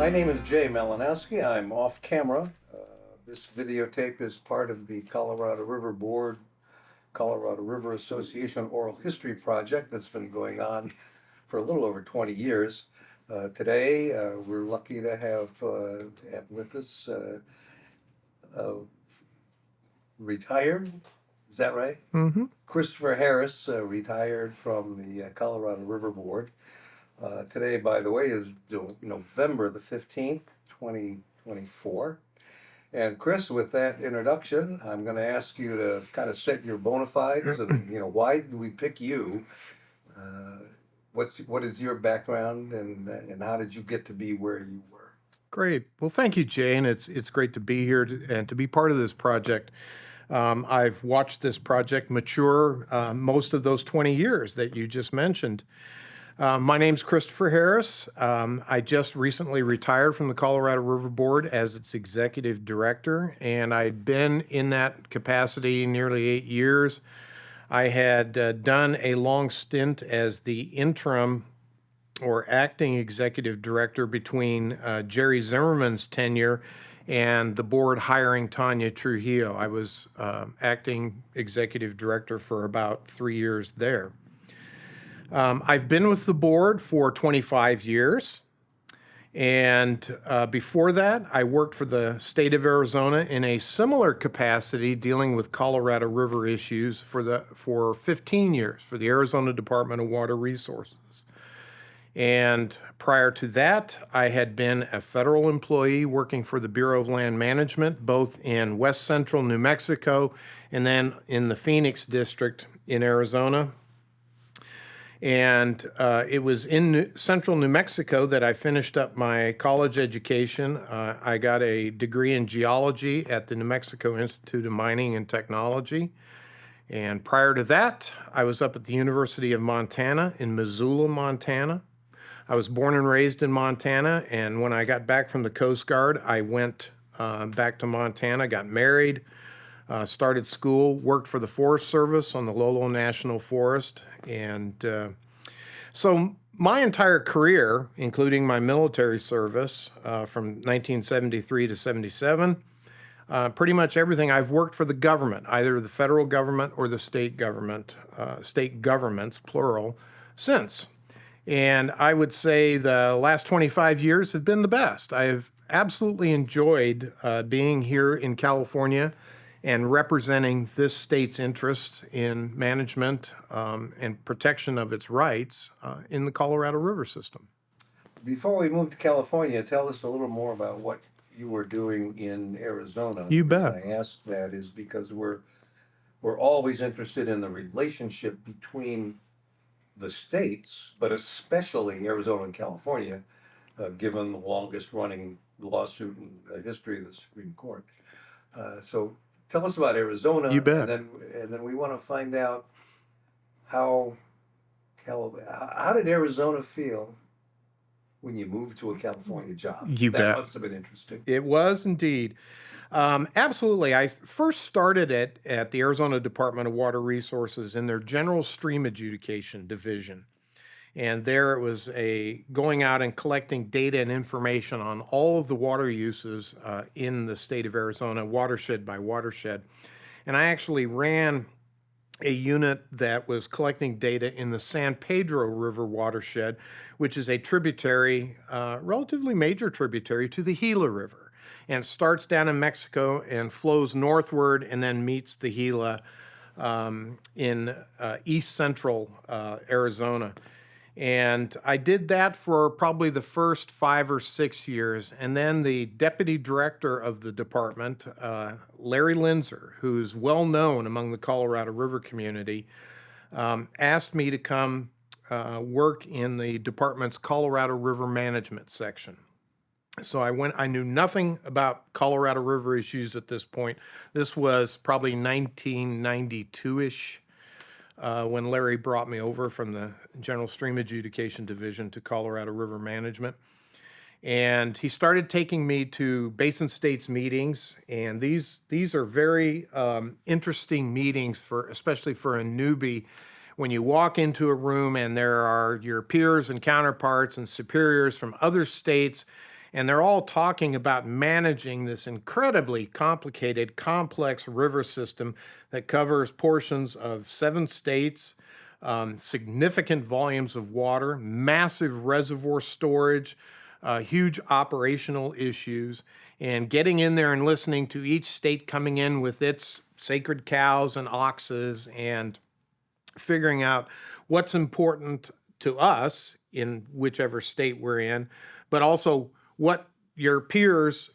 My name is Jay Malinowski. I'm off camera. This videotape is part of the Colorado River Board, Colorado River Association Oral History Project that's been going on for a little over 20 years. Today, we're lucky to have with us retired, is that right? Mm-hmm. Christopher Harris, retired from the Colorado River Board. Today, by the way, is November the 15th, 2024. And Chris, with that introduction, I'm going to ask you to kind of set your bona fides and, why did we pick you? What is your background and how did you get to be where you were? Great. Well, thank you, Jay, and it's great to be here and to be part of this project. I've watched this project mature most of those 20 years that you just mentioned. My name's Christopher Harris. I just recently retired from the Colorado River Board as its executive director, and I'd been in that capacity nearly 8 years. I had done a long stint as the interim or acting executive director between Jerry Zimmerman's tenure and the board hiring Tanya Trujillo. I was acting executive director for about 3 years there. I've been with the board for 25 years, and before that, I worked for the state of Arizona in a similar capacity dealing with Colorado River issues for 15 years for the Arizona Department of Water Resources. And prior to that, I had been a federal employee working for the Bureau of Land Management, both in west central New Mexico and then in the Phoenix district in Arizona. And it was in central New Mexico that I finished up my college education. I got a degree in geology at the New Mexico Institute of Mining and Technology. And prior to that, I was up at the University of Montana in Missoula, Montana. I was born and raised in Montana, and when I got back from the Coast Guard, I went back to Montana, got married, started school, worked for the Forest Service on the Lolo National Forest, and so my entire career, including my military service from 1973 to 77, pretty much everything, I've worked for the government, either the federal government or the state government, state governments, plural, since. And I would say the last 25 years have been the best. I have absolutely enjoyed being here in California and representing this state's interests in management and protection of its rights in the Colorado River system. Before we move to California, tell us a little more about what you were doing in Arizona. You bet. The reason I ask that is because we're always interested in the relationship between the states, but especially Arizona and California, given the longest running lawsuit in the history of the Supreme Court. So tell us about Arizona. You bet. And then we want to find out how did Arizona feel when you moved to a California job? You bet. That must have been interesting. It was indeed. Absolutely. I first started at the Arizona Department of Water Resources in their General Stream Adjudication Division. And there it was going out and collecting data and information on all of the water uses in the state of Arizona, watershed by watershed. And I actually ran a unit that was collecting data in the San Pedro River watershed, which is a tributary, relatively major tributary to the Gila River. And starts down in Mexico and flows northward and then meets the Gila in east central Arizona. And I did that for probably the first 5 or 6 years. And then the deputy director of the department, Larry Linzer, who's well known among the Colorado River community, asked me to come work in the department's Colorado River Management section. So I knew nothing about Colorado River issues at this point. This was probably 1992-ish when Larry brought me over from the General Stream Adjudication Division to Colorado River Management. And he started taking me to Basin States meetings, and these are very interesting meetings especially for a newbie. When you walk into a room and there are your peers and counterparts and superiors from other states, And they're all talking about managing this incredibly complicated, complex river system that covers portions of 7 states, significant volumes of water, massive reservoir storage, huge operational issues, and getting in there and listening to each state coming in with its sacred cows and oxes and figuring out what's important to us in whichever state we're in, but also what your peers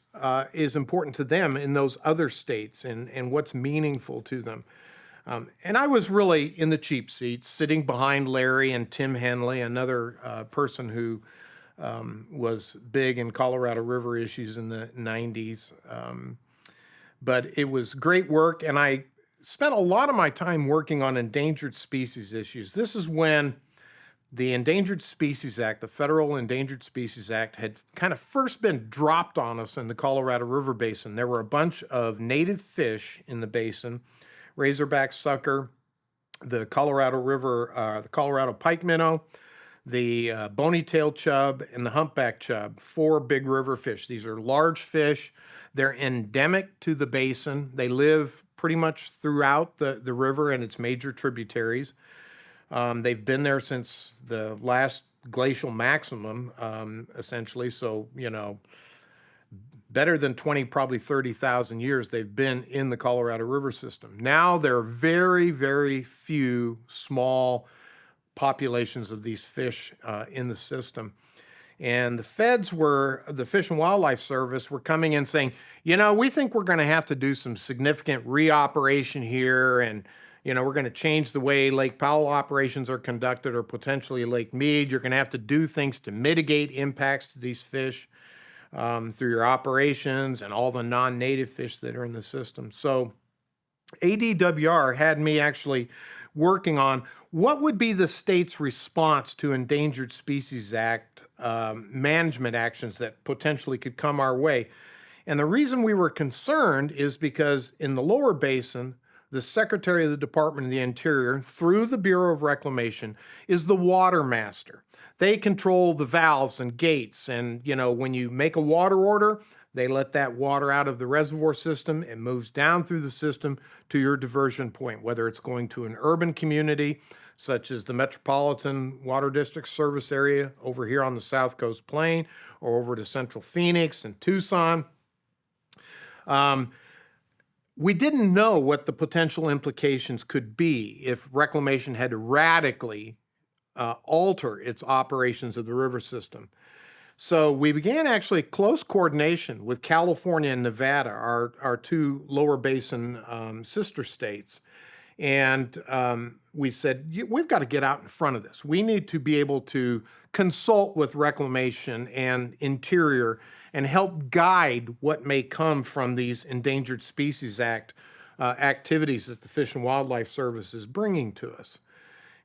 is important to them in those other states and what's meaningful to them. And I was really in the cheap seats, sitting behind Larry and Tim Henley, another person who was big in Colorado River issues in the 90s. But it was great work, and I spent a lot of my time working on endangered species issues. This is when the Endangered Species Act, the Federal Endangered Species Act, had kind of first been dropped on us in the Colorado River Basin. There were a bunch of native fish in the basin, razorback sucker, the Colorado River, the Colorado pike minnow, the bony-tailed chub, and the humpback chub, 4 big river fish. These are large fish. They're endemic to the basin. They live pretty much throughout the river and its major tributaries. They've been there since the last glacial maximum, essentially. So, better than 20, probably 30,000 years they've been in the Colorado River system. Now there are very, very few small populations of these fish in the system. And the feds the Fish and Wildlife Service, were coming in saying, we think we're going to have to do some significant reoperation here, and we're going to change the way Lake Powell operations are conducted, or potentially Lake Mead. You're going to have to do things to mitigate impacts to these fish through your operations and all the non-native fish that are in the system. So ADWR had me actually working on what would be the state's response to Endangered Species Act management actions that potentially could come our way. And the reason we were concerned is because in the lower basin, the Secretary of the Department of the Interior, through the Bureau of Reclamation, is the water master. They control the valves and gates. And, when you make a water order, they let that water out of the reservoir system. It moves down through the system to your diversion point, whether it's going to an urban community, such as the Metropolitan Water District service area over here on the South Coast Plain, or over to Central Phoenix and Tucson. We didn't know what the potential implications could be if reclamation had to radically alter its operations of the river system. So we began actually close coordination with California and Nevada, our 2 lower basin sister states. And we said, we've got to get out in front of this. We need to be able to consult with Reclamation and Interior and help guide what may come from these Endangered Species Act activities that the Fish and Wildlife Service is bringing to us.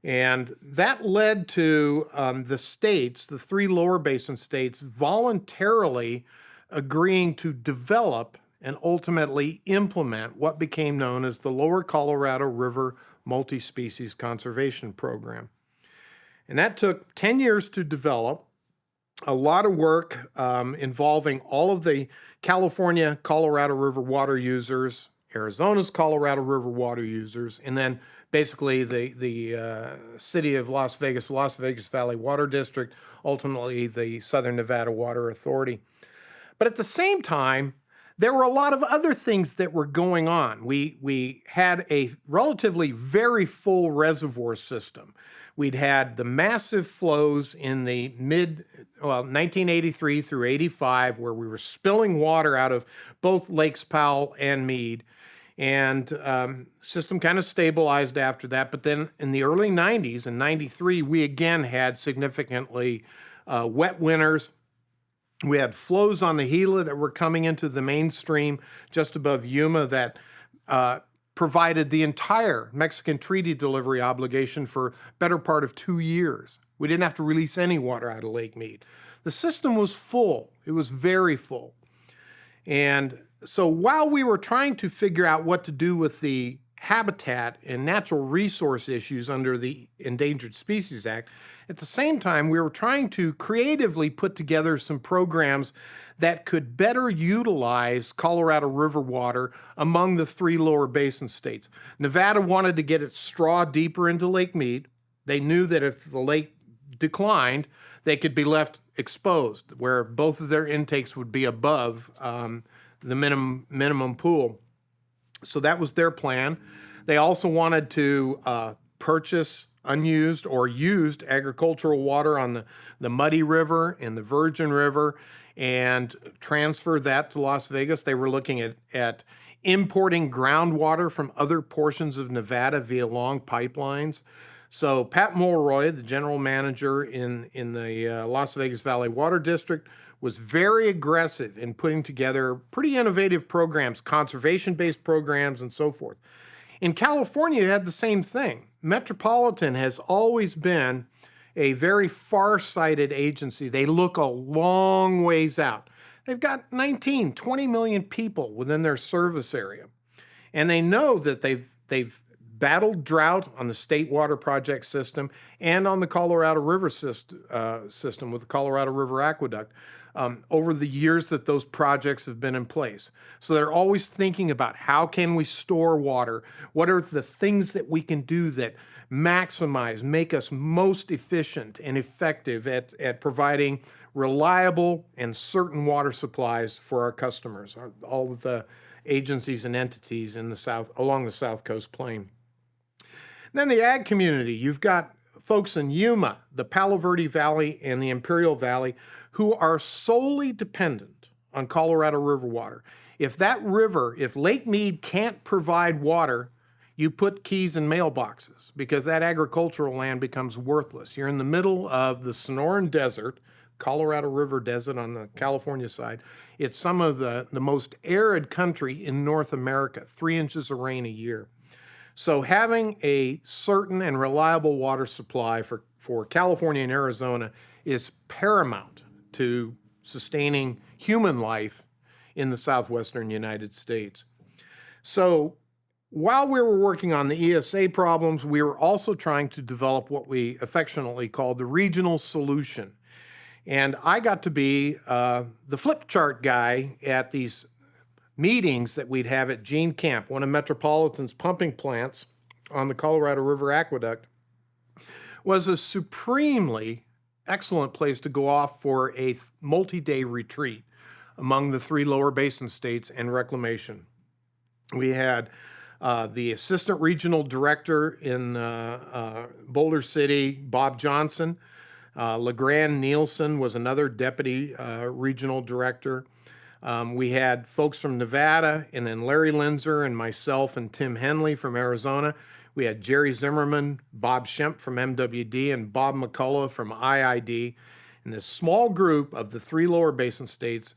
And that led to the states, the 3 lower basin states, voluntarily agreeing to develop and ultimately implement what became known as the Lower Colorado River Multi-Species Conservation Program. And that took 10 years to develop, a lot of work involving all of the California Colorado River water users, Arizona's Colorado River water users, and then basically the city of Las Vegas Valley Water District, ultimately the Southern Nevada Water Authority. But at the same time, there were a lot of other things that were going on. We had a relatively very full reservoir system. We'd had the massive flows in the 1983 through 85, where we were spilling water out of both Lakes Powell and Mead. And system kind of stabilized after that. But then in the early 90s, in 93, we again had significantly wet winters. We had flows on the Gila that were coming into the mainstream just above Yuma that provided the entire Mexican treaty delivery obligation for better part of 2 years. We didn't have to release any water out of Lake Mead. The system was full. It was very full. And so while we were trying to figure out what to do with the habitat and natural resource issues under the Endangered Species Act. At the same time, we were trying to creatively put together some programs that could better utilize Colorado River water among the 3 lower basin states. Nevada wanted to get its straw deeper into Lake Mead. They knew that if the lake declined, they could be left exposed, where both of their intakes would be above the minimum pool. So that was their plan. They also wanted to purchase unused or used agricultural water on the Muddy River and the Virgin River and transfer that to Las Vegas. They were looking at importing groundwater from other portions of Nevada via long pipelines. So Pat Mulroy, the general manager in the Las Vegas Valley Water District, was very aggressive in putting together pretty innovative programs, conservation-based programs, and so forth. In California, you had the same thing. Metropolitan has always been a very far-sighted agency. They look a long ways out. They've got 19, 20 million people within their service area. And they know that they've battled drought on the State Water Project system and on the Colorado River system with the Colorado River Aqueduct over the years that those projects have been in place. So they're always thinking about how can we store water? What are the things that we can do that maximize, make us most efficient and effective at providing reliable and certain water supplies for our customers, all of the agencies and entities in the south, along the South Coast Plain. Then the ag community, you've got folks in Yuma, the Palo Verde Valley, and the Imperial Valley who are solely dependent on Colorado River water. If Lake Mead can't provide water, you put keys in mailboxes because that agricultural land becomes worthless. You're in the middle of the Sonoran Desert, Colorado River Desert on the California side. It's some of the most arid country in North America, 3 inches of rain a year. So having a certain and reliable water supply for California and Arizona is paramount to sustaining human life in the southwestern United States. So while we were working on the ESA problems, we were also trying to develop what we affectionately called the regional solution. And I got to be the flip chart guy at these meetings that we'd have at Gene Camp, one of Metropolitan's pumping plants on the Colorado River Aqueduct. Was a supremely excellent place to go off for a multi-day retreat among the 3 lower basin states and reclamation. We had the assistant regional director in Boulder City, Bob Johnson. LeGrand Nielsen was another deputy regional director. We had folks from Nevada, and then Larry Linzer and myself and Tim Henley from Arizona. We had Jerry Zimmerman, Bob Schemp from MWD, and Bob McCullough from IID. And this small group of the 3 lower basin states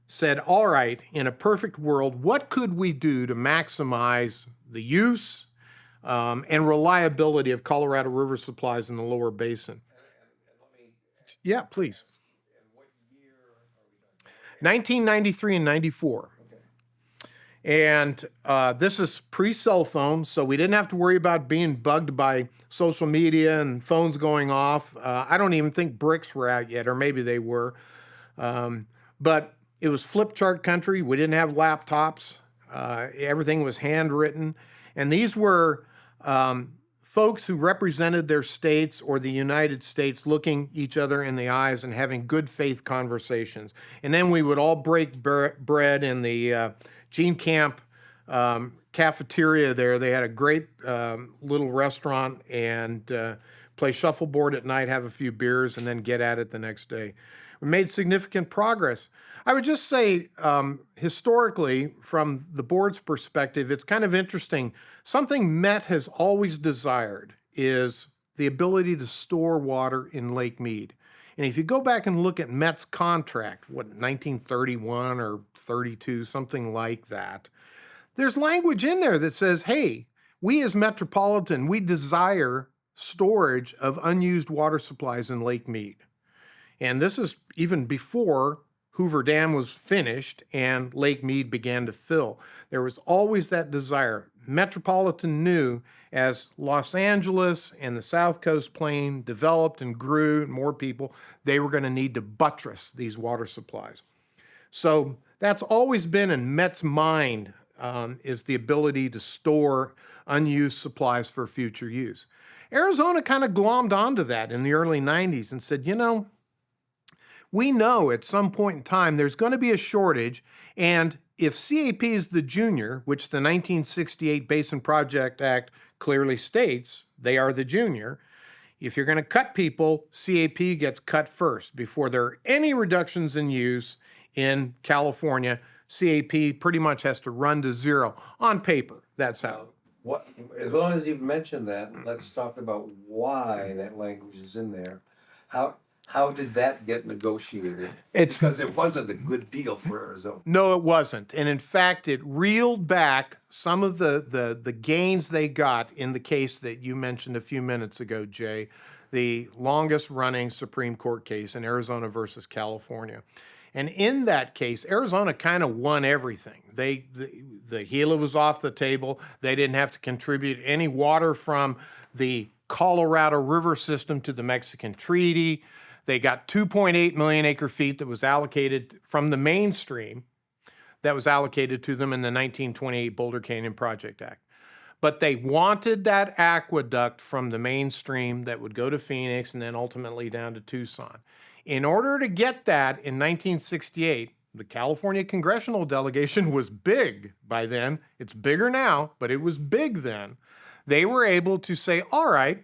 said, all right, in a perfect world, what could we do to maximize the use and reliability of Colorado River supplies in the lower basin? Yeah, please. 1993 and 94. And this is pre-cell phone, so we didn't have to worry about being bugged by social media and phones going off. I don't even think bricks were out yet, or maybe they were. But it was flip chart country. We didn't have laptops. Everything was handwritten. And these were folks who represented their states or the United States looking each other in the eyes and having good faith conversations. And then we would all break bread in the Gene Camp cafeteria there. They had a great little restaurant and play shuffleboard at night, have a few beers, and then get at it the next day. We made significant progress. I would just say, historically, from the board's perspective, it's kind of interesting. Something Met has always desired is the ability to store water in Lake Mead. And if you go back and look at Met's contract, 1931 or 32, something like that, there's language in there that says, hey, we as Metropolitan, we desire storage of unused water supplies in Lake Mead. And this is even before Hoover Dam was finished and Lake Mead began to fill. There was always that desire. Metropolitan knew as Los Angeles and the South Coast Plain developed and grew, and more people, they were going to need to buttress these water supplies. So that's always been in Met's mind, is the ability to store unused supplies for future use. Arizona kind of glommed onto that in the early 90s and said, we know at some point in time there's going to be a shortage, and if CAP is the junior, which the 1968 Basin Project Act clearly states they are the junior, if you're going to cut people, CAP gets cut first. Before there are any reductions in use in California, CAP pretty much has to run to zero. On paper, that's how. As long as you've mentioned that, let's talk about why that language is in there. How did that get negotiated? Because it wasn't a good deal for Arizona. No, it wasn't. And in fact, it reeled back some of the gains they got in the case that you mentioned a few minutes ago, Jay, the longest running Supreme Court case in Arizona versus California. And in that case, Arizona kind of won everything. The Gila was off the table. They didn't have to contribute any water from the Colorado River system to the Mexican Treaty. They got 2.8 million acre feet that was allocated from the mainstream that was allocated to them in the 1928 Boulder Canyon Project Act. But they wanted that aqueduct from the mainstream that would go to Phoenix and then ultimately down to Tucson. In order to get that in 1968, the California congressional delegation was big by then. It's bigger now, but it was big then. They were able to say, all right,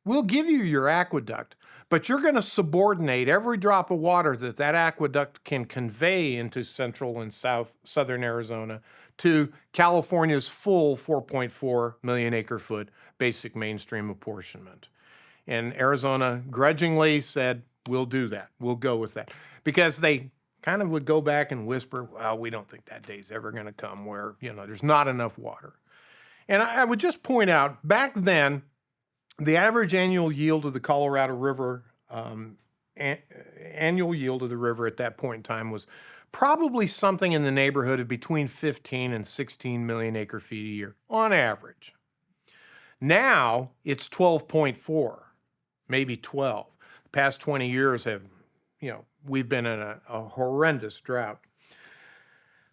we'll give you your aqueduct, but you're going to subordinate every drop of water that aqueduct can convey into central and southern Arizona to California's full 4.4 million acre foot basic mainstream apportionment. And Arizona grudgingly said, we'll do that. We'll go with that. Because they kind of would go back and whisper, well, we don't think that day's ever going to come where, there's not enough water. And I would just point out, back then, the average annual yield of the Colorado River, annual yield of the river at that point in time was probably something in the neighborhood of between 15 and 16 million acre feet a year, on average. Now, it's 12.4, maybe 12. The past 20 years have, we've been in a horrendous drought.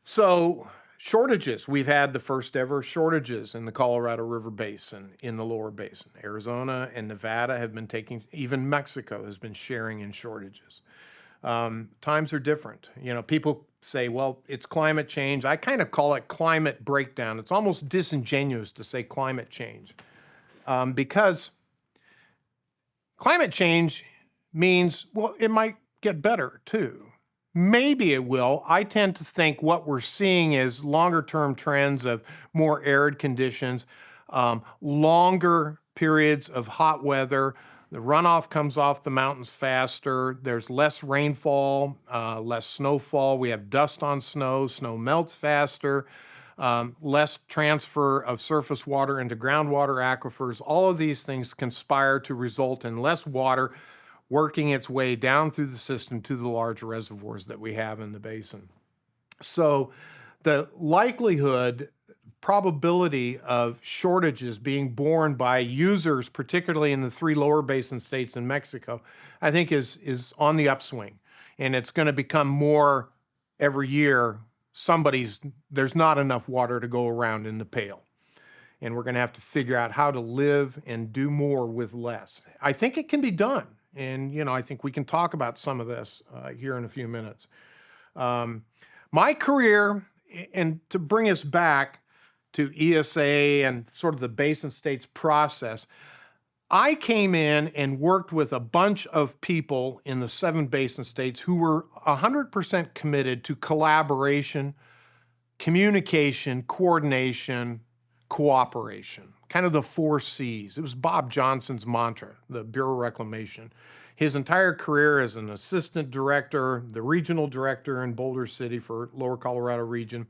So, shortages. We've had the first ever shortages in the Colorado River Basin, in the lower basin. Arizona and Nevada have been even Mexico has been sharing in shortages. Times are different. People say, well, it's climate change. I kind of call it climate breakdown. It's almost disingenuous to say climate change because climate change means, well, it might get better too. Maybe it will. I tend to think what we're seeing is longer term trends of more arid conditions, longer periods of hot weather. The runoff comes off the mountains faster. There's less rainfall, less snowfall. We have dust on snow. Snow melts faster. Less transfer of surface water into groundwater aquifers. All of these things conspire to result in less water working its way down through the system to the large reservoirs that we have in the basin. So the probability of shortages being borne by users, particularly in the three lower basin states in Mexico, I think is on the upswing. And it's going to become more every year. There's not enough water to go around in the pail. And we're going to have to figure out how to live and do more with less. I think it can be done. And, I think we can talk about some of this here in a few minutes. My career, and to bring us back to ESA and sort of the basin states process, I came in and worked with a bunch of people in the 7 basin states who were 100% committed to collaboration, communication, coordination, cooperation. Kind of the 4 C's. It was Bob Johnson's mantra, the Bureau of Reclamation. His entire career as an assistant director, the regional director in Boulder City for Lower Colorado region,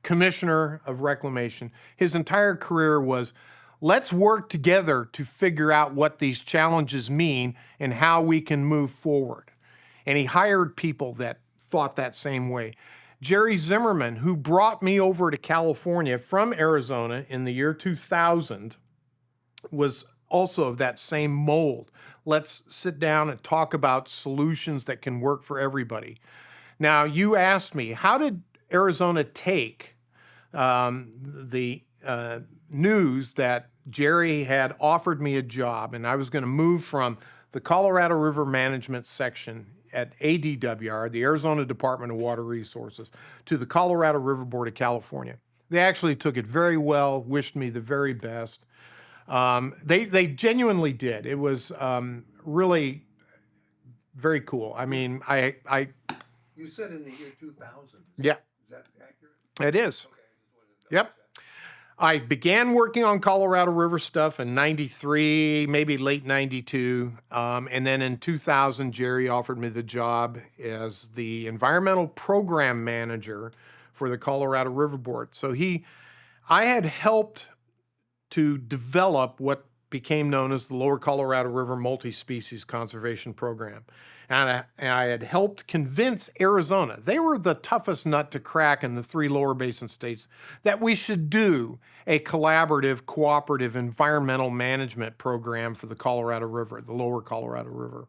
commissioner of reclamation. His entire career was, let's work together to figure out what these challenges mean and how we can move forward. And he hired people that thought that same way. Jerry Zimmerman, who brought me over to California from Arizona in the year 2000, was also of that same mold. Let's sit down and talk about solutions that can work for everybody. Now, you asked me, how did Arizona take the news that Jerry had offered me a job and I was going to move from the Colorado River Management Section at ADWR, the Arizona Department of Water Resources, to the Colorado River Board of California? They actually took it very well, wished me the very best. They genuinely did. It was really very cool. I mean, I You said in the year 2000. yeah, Is that accurate? it is. Okay, I just wanted to double Yep. check. I began working on Colorado River stuff in 93, maybe late 92. And then in 2000, Jerry offered me the job as the environmental program manager for the Colorado River Board. So I had helped to develop what became known as the Lower Colorado River Multi-Species Conservation Program. And I had helped convince Arizona, they were the toughest nut to crack in the three lower basin states, that we should do a collaborative, cooperative environmental management program for the Colorado River, the Lower Colorado River.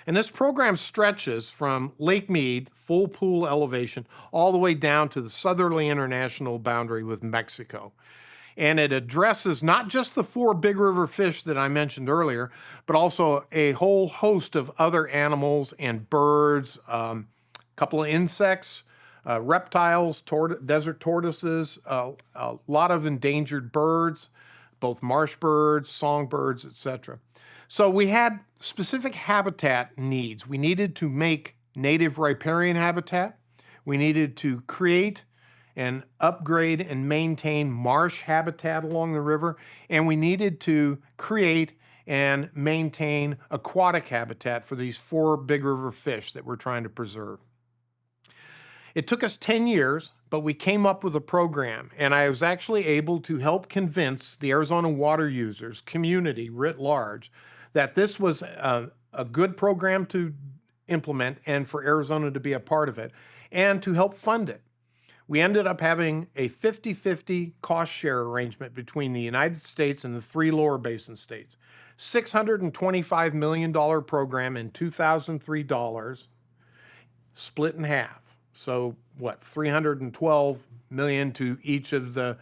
And this program stretches from Lake Mead, full pool elevation, all the way down to the southerly international boundary with Mexico. And it addresses not just the 4 big river fish that I mentioned earlier, but also a whole host of other animals and birds, a couple of insects, reptiles, desert tortoises, a lot of endangered birds, both marsh birds, songbirds, etc. So we had specific habitat needs. We needed to make native riparian habitat. We needed to create and upgrade and maintain marsh habitat along the river, and we needed to create and maintain aquatic habitat for these 4 big river fish that we're trying to preserve. It took us 10 years, but we came up with a program, and I was actually able to help convince the Arizona water users, community writ large, that this was a good program to implement and for Arizona to be a part of it, and to help fund it. We ended up having a 50-50 cost share arrangement between the United States and the 3 lower basin states. $625 million program in 2003 dollars, split in half. So what, 312 million to each of the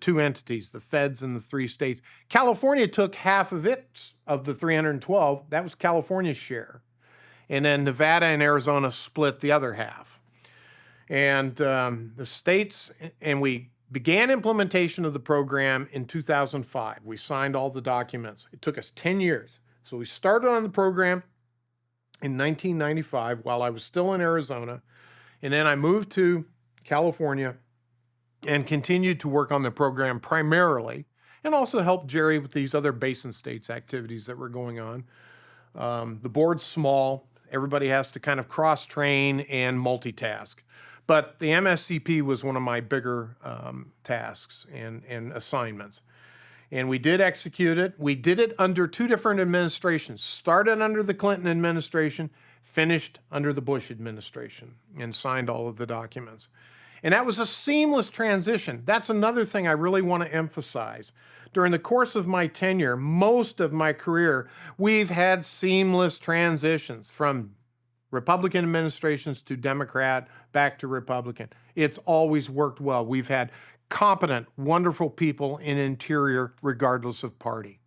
2 entities, the feds and the 3 states. California took half of it, of the 312. That was California's share. And then Nevada and Arizona split the other half. And the states, and we began implementation of the program in 2005. We signed all the documents. It took us 10 years. So we started on the program in 1995 while I was still in Arizona. And then I moved to California and continued to work on the program primarily, and also helped Jerry with these other basin states activities that were going on. The board's small. Everybody has to kind of cross-train and multitask. But the MSCP was one of my bigger tasks and assignments. And we did execute it. We did it under 2 different administrations. Started under the Clinton administration, finished under the Bush administration, and signed all of the documents. And that was a seamless transition. That's another thing I really want to emphasize. During the course of my tenure, most of my career, we've had seamless transitions from Republican administrations to Democrat, back to Republican. It's always worked well. We've had competent, wonderful people in Interior, regardless of party.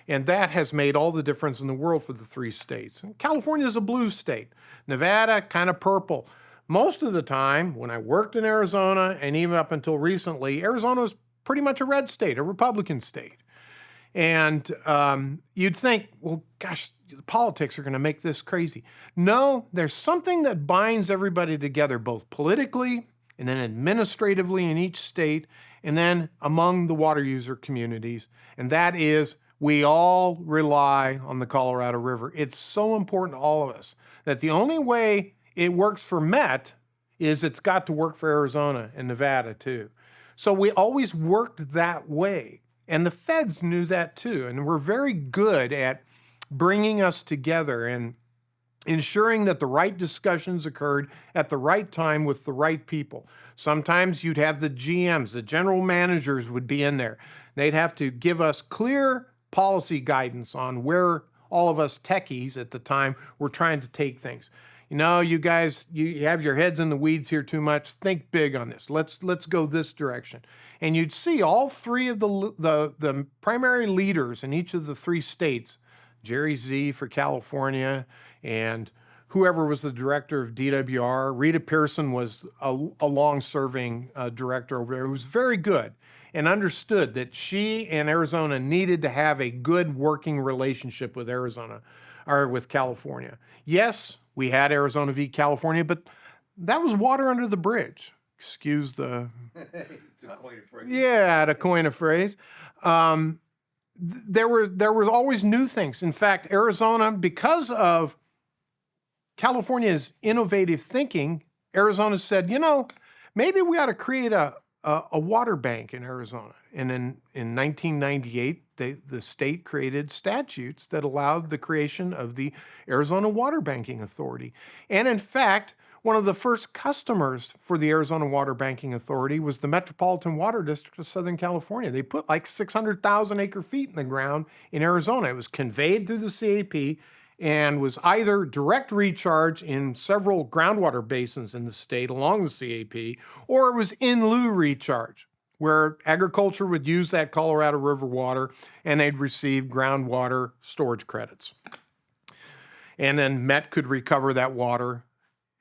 And that has made all the difference in the world for the 3 states. California is a blue state. Nevada, kind of purple. Most of the time, when I worked in Arizona, and even up until recently, Arizona was pretty much a red state, a Republican state. And you'd think, well, gosh, the politics are going to make this crazy. No, there's something that binds everybody together, both politically and then administratively in each state, and then among the water user communities. And that is, we all rely on the Colorado River. It's so important to all of us that the only way it works for Met is it's got to work for Arizona and Nevada too. So we always worked that way. And the feds knew that too. And we're very good at bringing us together. And ensuring that the right discussions occurred at the right time with the right people. Sometimes you'd have the GMs, the general managers would be in there. They'd have to give us clear policy guidance on where all of us techies at the time were trying to take things. You guys, you have your heads in the weeds here too much. Think big on this. Let's go this direction. And you'd see all three of the primary leaders in each of the three states, Jerry Z for California, and whoever was the director of DWR. Rita Pearson was a long-serving director over there who was very good and understood that she and Arizona needed to have a good working relationship with Arizona or with California. Yes, we had Arizona v. California, but that was water under the bridge. Excuse the... To coin a phrase. Yeah, to coin a phrase. There was always new things. In fact, Arizona, because of California's innovative thinking, Arizona said, maybe we ought to create a water bank in Arizona. And in 1998, the state created statutes that allowed the creation of the Arizona Water Banking Authority. And in fact, one of the first customers for the Arizona Water Banking Authority was the Metropolitan Water District of Southern California. They put like 600,000 acre feet in the ground in Arizona. It was conveyed through the CAP and was either direct recharge in several groundwater basins in the state along the CAP, or it was in lieu recharge, where agriculture would use that Colorado River water and they'd receive groundwater storage credits. And then Met could recover that water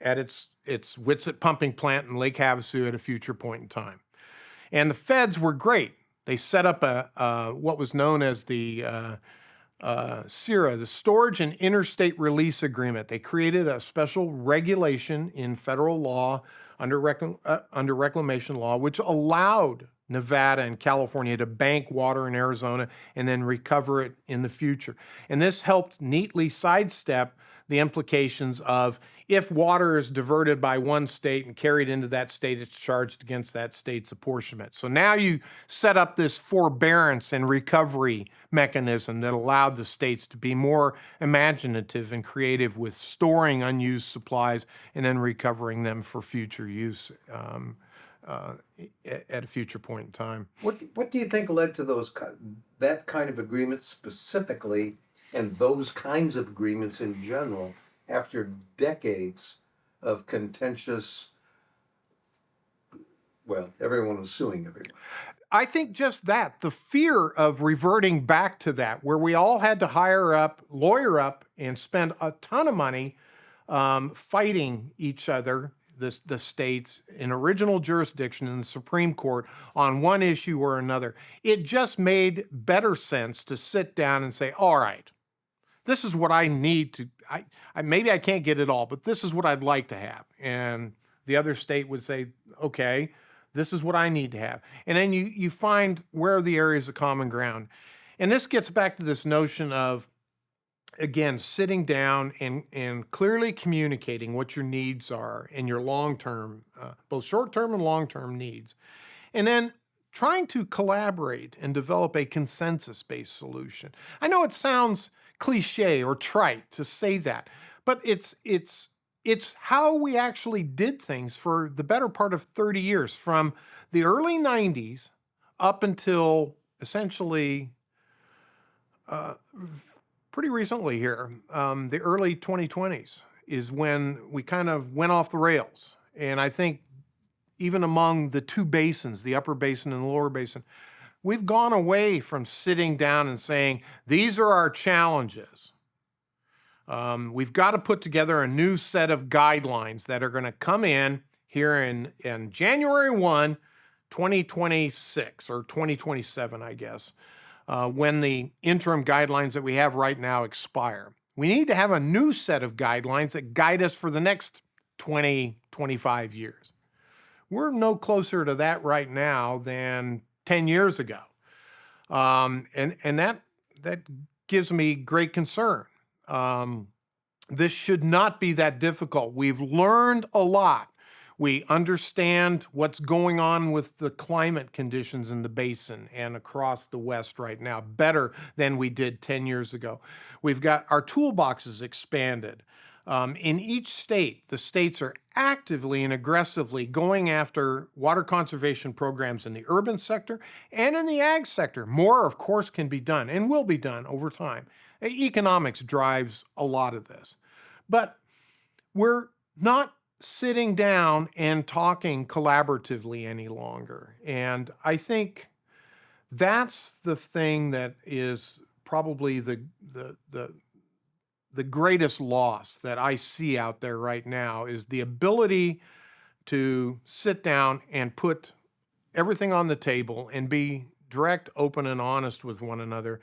at its Witsit pumping plant in Lake Havasu at a future point in time. And the feds were great. They set up what was known as the SIRA, the Storage and Interstate Release Agreement. They created a special regulation in federal law under reclamation law, which allowed Nevada and California to bank water in Arizona and then recover it in the future. And this helped neatly sidestep the implications of if water is diverted by one state and carried into that state, it's charged against that state's apportionment. So now you set up this forbearance and recovery mechanism that allowed the states to be more imaginative and creative with storing unused supplies and then recovering them for future use at a future point in time. What do you think led to that kind of agreement specifically, and those kinds of agreements in general, after decades of contentious, well, everyone was suing everyone? I think just that, the fear of reverting back to that, where we all had to lawyer up, and spend a ton of money fighting each other, the states, in original jurisdiction in the Supreme Court on one issue or another. It just made better sense to sit down and say, all right, this is what I need to, maybe I can't get it all, but this is what I'd like to have. And the other state would say, okay, this is what I need to have. And then you find where are the areas of common ground. And this gets back to this notion of, again, sitting down and clearly communicating what your needs are and your long-term, both short-term and long-term needs. And then trying to collaborate and develop a consensus-based solution. I know it sounds cliche or trite to say that, but it's how we actually did things for the better part of 30 years, from the early 90s up until essentially pretty recently here. The early 2020s is when we kind of went off the rails. And I think even among the two basins, the upper basin and the lower basin, we've gone away from sitting down and saying, these are our challenges. We've got to put together a new set of guidelines that are going to come in here in January 1, 2026, or 2027, I guess, when the interim guidelines that we have right now expire. We need to have a new set of guidelines that guide us for the next 20, 25 years. We're no closer to that right now than 10 years ago. And that gives me great concern. This should not be that difficult. We've learned a lot. We understand what's going on with the climate conditions in the basin and across the West right now better than we did 10 years ago. We've got our toolboxes expanded. In each state, the states are actively and aggressively going after water conservation programs in the urban sector and in the ag sector. More, of course, can be done and will be done over time. Economics drives a lot of this. But we're not sitting down and talking collaboratively any longer. And I think that's the thing that is probably the greatest loss that I see out there right now is the ability to sit down and put everything on the table and be direct, open, and honest with one another.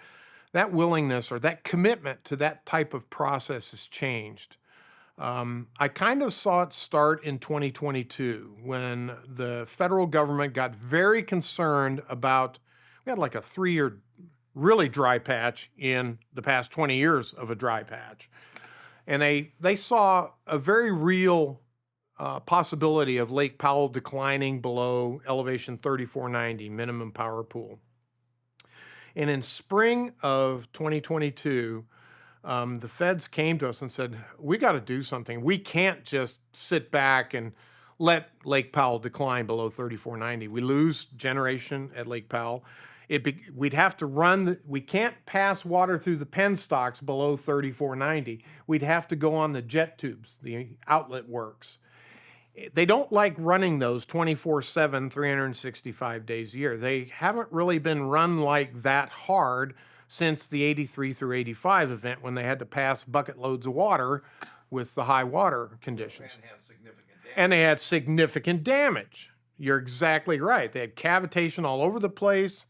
That willingness or that commitment to that type of process has changed. I kind of saw it start in 2022 when the federal government got very concerned about, we had like a 3-year really dry patch in the past 20 years of a dry patch. And they saw a very real possibility of Lake Powell declining below elevation 3490, minimum power pool. And in spring of 2022, the feds came to us and said, we got to do something. We can't just sit back and let Lake Powell decline below 3490. We lose generation at Lake Powell. We'd have to we can't pass water through the penstocks below 3490. We'd have to go on the jet tubes, the outlet works. They don't like running those 24/7, 365 days a year. They haven't really been run like that hard since the 83 through 85 event when they had to pass bucket loads of water with the high water conditions. And they had significant damage. You're exactly right. They had cavitation all over the place.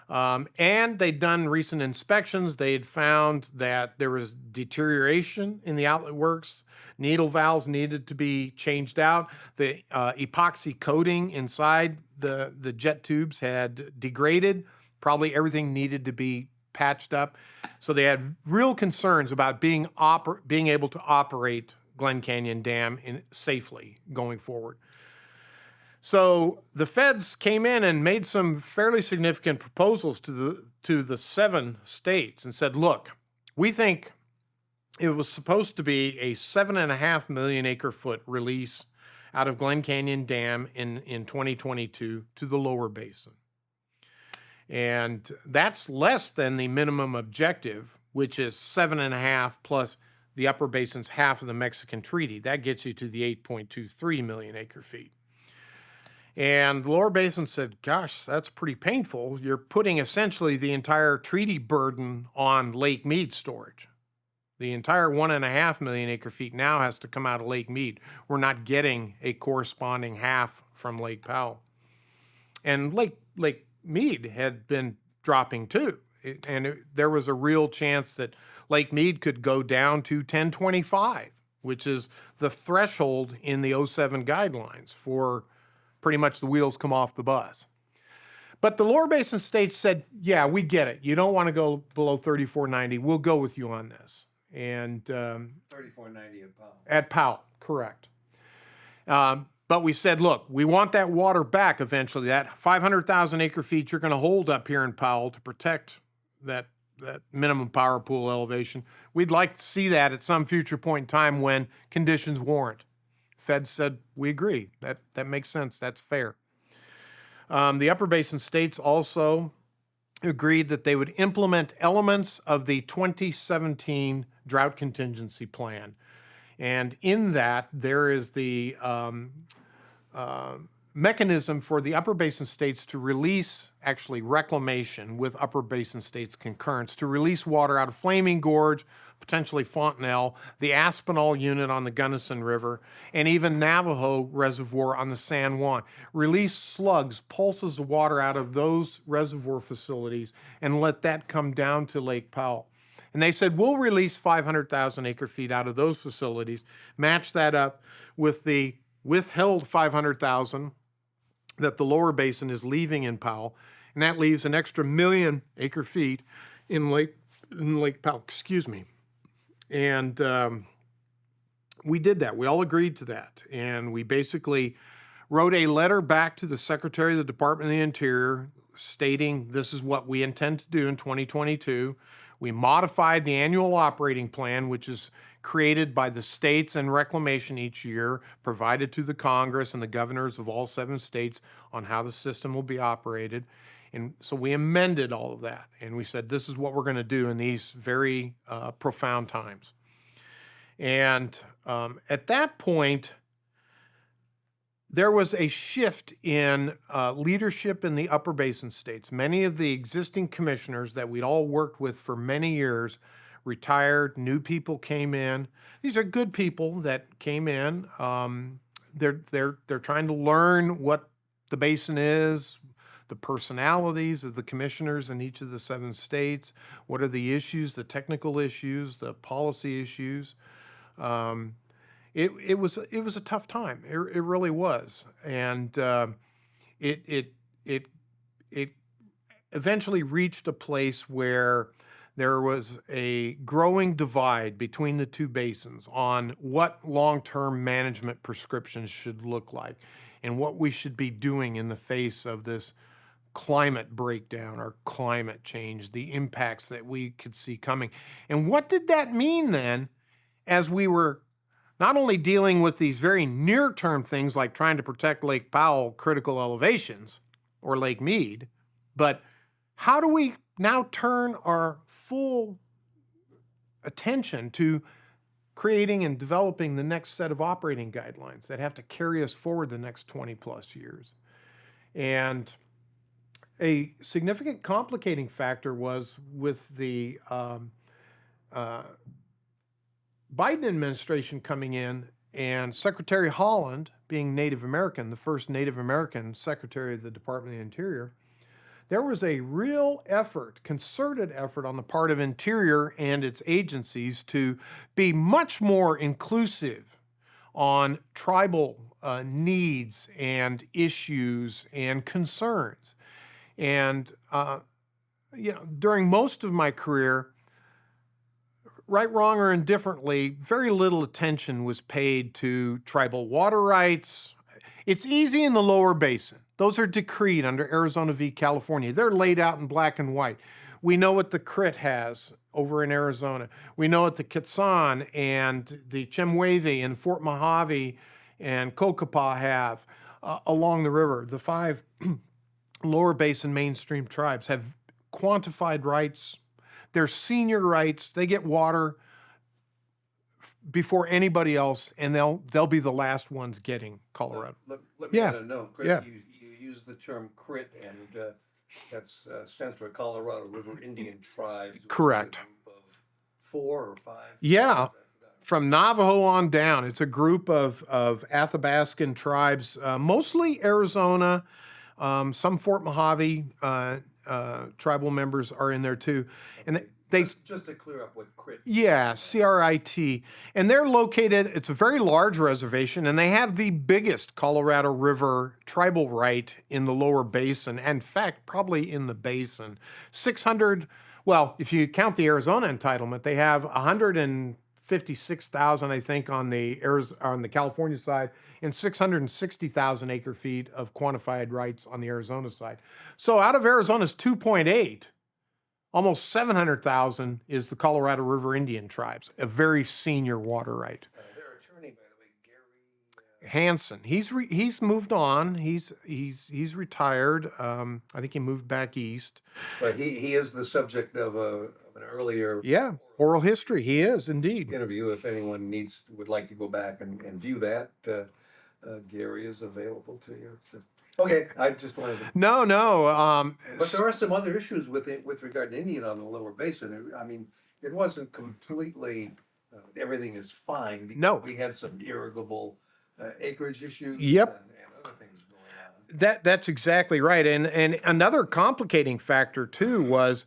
And they'd done recent inspections. They had found that there was deterioration in the outlet works. Needle valves needed to be changed out. The epoxy coating inside the jet tubes had degraded. Probably everything needed to be patched up. So they had real concerns about being able to operate Glen Canyon Dam safely going forward. So the feds came in and made some fairly significant proposals to the 7 states and said, look, we think it was supposed to be a 7.5 million acre foot release out of Glen Canyon Dam in 2022 to the lower basin. And that's less than the minimum objective, which is 7.5 plus the upper basin's half of the Mexican treaty. That gets you to the 8.23 million acre feet. And the lower basin said, gosh, that's pretty painful. You're putting essentially the entire treaty burden on Lake Mead storage. The entire 1.5 million acre feet now has to come out of Lake Mead. We're not getting a corresponding half from Lake Powell. And Lake Mead had been dropping too. There was a real chance that Lake Mead could go down to 1025, which is the threshold in the 07 guidelines for pretty much the wheels come off the bus. But the lower basin states said, yeah, we get it. You don't want to go below 3490. We'll go with you on this. And 3490 at Powell. At Powell, correct. But we said, look, we want that water back eventually. That 500,000 acre feet you're going to hold up here in Powell to protect that minimum power pool elevation. We'd like to see that at some future point in time when conditions warrant. Feds said, we agree. That makes sense. That's fair. The upper basin states also agreed that they would implement elements of the 2017 drought contingency plan. And in that, there is the mechanism for the upper basin states to release, actually reclamation with upper basin states concurrence, to release water out of Flaming Gorge, potentially Fontenelle, the Aspinall unit on the Gunnison River, and even Navajo Reservoir on the San Juan. Release slugs, pulses of water out of those reservoir facilities and let that come down to Lake Powell. And they said, we'll release 500,000 acre feet out of those facilities, match that up with the withheld 500,000 that the lower basin is leaving in Powell, and that leaves an extra 1 million acre feet in Lake Powell, And we did that. We all agreed to that. And we basically wrote a letter back to the Secretary of the Department of the Interior stating this is what we intend to do in 2022. We modified the annual operating plan, which is created by the states and reclamation each year, provided to the Congress and the governors of all 7 states on how the system will be operated. And so we amended all of that. And we said, this is what we're going to do in these very profound times. And at that point, there was a shift in leadership in the upper basin states. Many of the existing commissioners that we'd all worked with for many years retired, new people came in. These are good people that came in. They're trying to learn what the basin is, the personalities of the commissioners in each of the 7 states. What are the issues, the technical issues, the policy issues? It was a tough time. It really was, and it eventually reached a place where there was a growing divide between the 2 basins on what long-term management prescriptions should look like and what we should be doing in the face of this climate breakdown or climate change, the impacts that we could see coming. And what did that mean then as we were not only dealing with these very near-term things like trying to protect Lake Powell critical elevations or Lake Mead, but how do we now turn our full attention to creating and developing the next set of operating guidelines that have to carry us forward the next 20 plus years? And a significant complicating factor was with the Biden administration coming in and Secretary Holland being Native American, the first Native American Secretary of the Department of the Interior. There was a real effort, concerted effort on the part of Interior and its agencies to be much more inclusive on tribal needs and issues and concerns. And during most of my career, right, wrong, or indifferently, very little attention was paid to tribal water rights. It's easy in the lower basin. Those are decreed under Arizona v. California. They're laid out in black and white. We know what the Crit has over in Arizona. We know what the Kitsan and the Chemehuevi and Fort Mojave and Kokopah have along the river. The 5 lower basin mainstream tribes have quantified rights. They're senior rights. They get water before anybody else, and they'll be the last ones getting Colorado. Let me add a note, Chris. Yeah. You used the term CRIT, and that stands for Colorado River Indian Tribes. Correct. A group of 4 or 5. Yeah. From Navajo on down. It's a group of Athabascan tribes, mostly Arizona. Some Fort Mojave tribal members are in there too. And they just to clear up what CRIT. Yeah, CRIT. And they're located, it's a very large reservation, and they have the biggest Colorado River tribal right in the lower basin. In fact, probably in the basin. 600, well, if you count the Arizona entitlement, they have 156,000, I think, on the California side, and 660,000 acre feet of quantified rights on the Arizona side. So out of Arizona's 2.8, almost 700,000 is the Colorado River Indian tribes, a very senior water right. Their attorney, by the way, Gary Hansen. He's moved on. He's retired. I think he moved back east. But he is the subject of an earlier Oral history. He is indeed. interview. If anyone would like to go back and view that, Gary is available to you. So, okay, I just wanted to. No. But there are some other issues with regard to Indian on the lower basin. I mean, it wasn't completely everything is fine. Because No. we had some irrigable acreage issues. Yep. And other things going on. That's exactly right. And another complicating factor too was,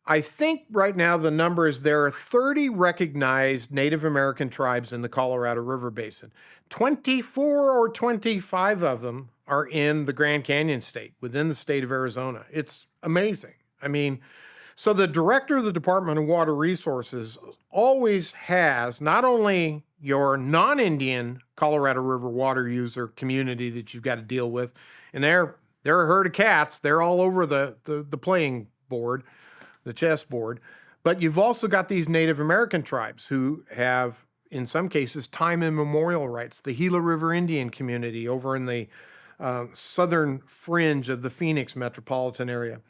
I think right now the number is there are 30 recognized Native American tribes in the Colorado River Basin. 24 or 25 of them are in the Grand Canyon state, within the state of Arizona. It's amazing. I mean, so the director of the Department of Water Resources always has not only your non-Indian Colorado River water user community that you've got to deal with, and they're a herd of cats. They're all over the playing board. the chessboard. But you've also got these Native American tribes who have, in some cases, time immemorial rights. The Gila River Indian community over in the southern fringe of the Phoenix metropolitan area.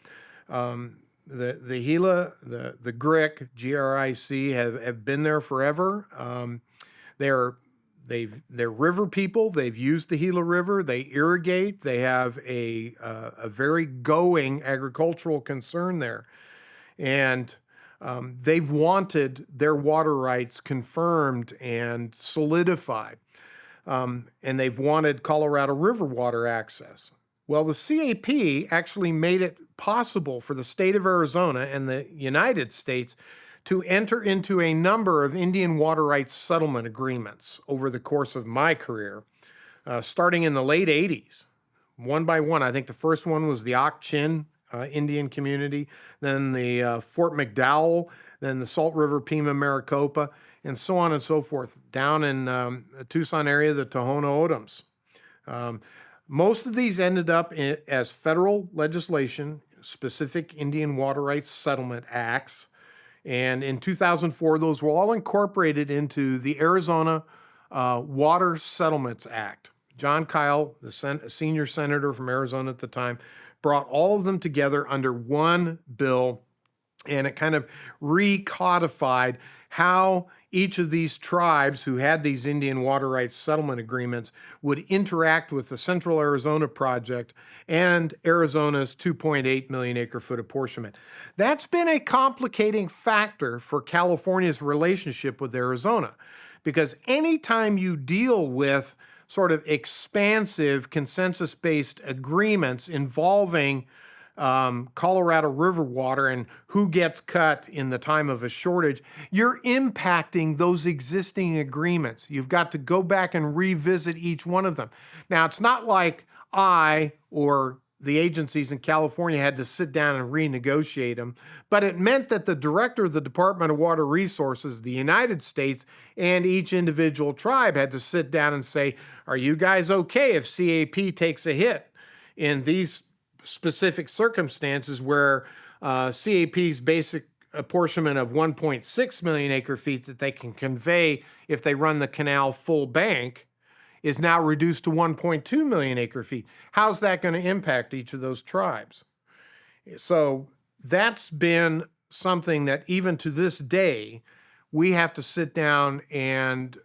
The Gila, the GRIC, G-R-I-C, have been there forever. They're river people. They've used the Gila River. They irrigate. They have a very going agricultural concern there. And they've wanted their water rights confirmed and solidified. And they've wanted Colorado River water access. Well, the CAP actually made it possible for the state of Arizona and the United States to enter into a number of Indian water rights settlement agreements over the course of my career, starting in the late 80s, one by one. I think the first one was the Ak-Chin Indian community, then the Fort McDowell, then the Salt River Pima Maricopa, and so on and so forth. Down in the Tucson area, the Tohono O'odhams. Most of these ended up as federal legislation, specific Indian Water Rights Settlement Acts. And in 2004, those were all incorporated into the Arizona Water Settlements Act. John Kyle, the senior senator from Arizona at the time, brought all of them together under one bill, and it kind of recodified how each of these tribes who had these Indian water rights settlement agreements would interact with the Central Arizona Project and Arizona's 2.8 million acre foot apportionment. That's been a complicating factor for California's relationship with Arizona, because anytime you deal with sort of expansive consensus-based agreements involving Colorado River water and who gets cut in the time of a shortage, you're impacting those existing agreements. You've got to go back and revisit each one of them. Now, it's not like I or the agencies in California had to sit down and renegotiate them, but it meant that the director of the Department of Water Resources, the United States, and each individual tribe had to sit down and say, are you guys okay if CAP takes a hit in these specific circumstances where CAP's basic apportionment of 1.6 million acre feet that they can convey if they run the canal full bank is now reduced to 1.2 million acre feet. How's that going to impact each of those tribes? So that's been something that even to this day, we have to sit down and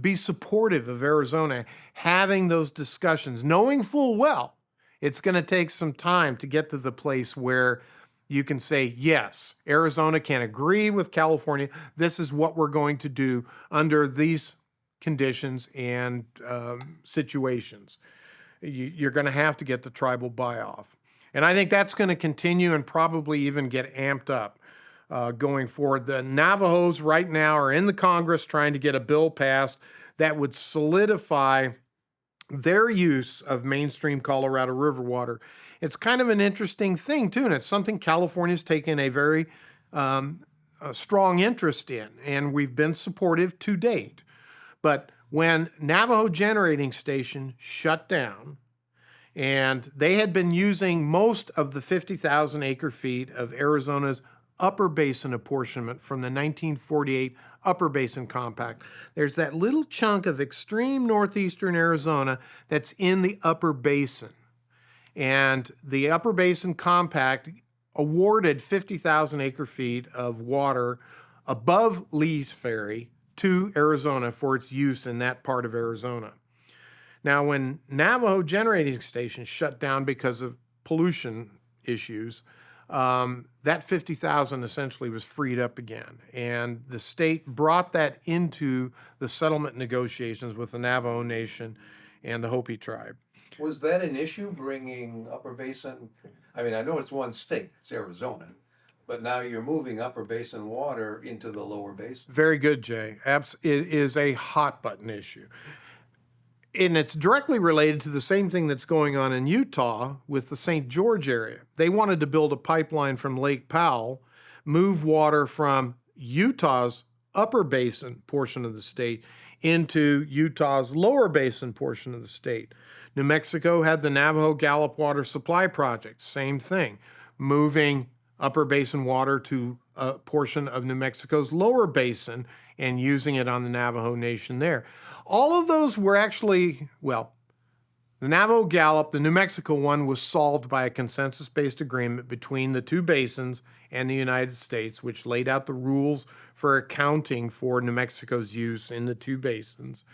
be supportive of Arizona, having those discussions, knowing full well it's going to take some time to get to the place where you can say, yes, Arizona can agree with California. This is what we're going to do under these conditions and situations. You're going to have to get the tribal buy-off. And I think that's going to continue and probably even get amped up going forward. The Navajos right now are in the Congress trying to get a bill passed that would solidify their use of mainstream Colorado River water. It's kind of an interesting thing, too, and it's something California's taken a very strong interest in, and we've been supportive to date. But when Navajo Generating Station shut down, and they had been using most of the 50,000 acre feet of Arizona's upper basin apportionment from the 1948 Upper Basin Compact. There's that little chunk of extreme northeastern Arizona that's in the upper basin. And the Upper Basin Compact awarded 50,000 acre feet of water above Lee's Ferry to Arizona for its use in that part of Arizona. Now, when Navajo Generating Station shut down because of pollution issues, that 50,000 essentially was freed up again. And the state brought that into the settlement negotiations with the Navajo Nation and the Hopi tribe. Was that an issue, bringing Upper Basin? I mean, I know it's one state, it's Arizona, but now you're moving Upper Basin water into the Lower Basin. Very good, Jay. It is a hot button issue. And it's directly related to the same thing that's going on in Utah with the St. George area. They wanted to build a pipeline from Lake Powell, move water from Utah's upper basin portion of the state into Utah's lower basin portion of the state. New Mexico had the Navajo Gallup Water Supply Project, same thing, moving upper basin water to a portion of New Mexico's lower basin and using it on the Navajo Nation there. All of those were actually, well, the Navajo Gallup, the New Mexico one, was solved by a consensus-based agreement between the two basins and the United States, which laid out the rules for accounting for New Mexico's use in the two basins.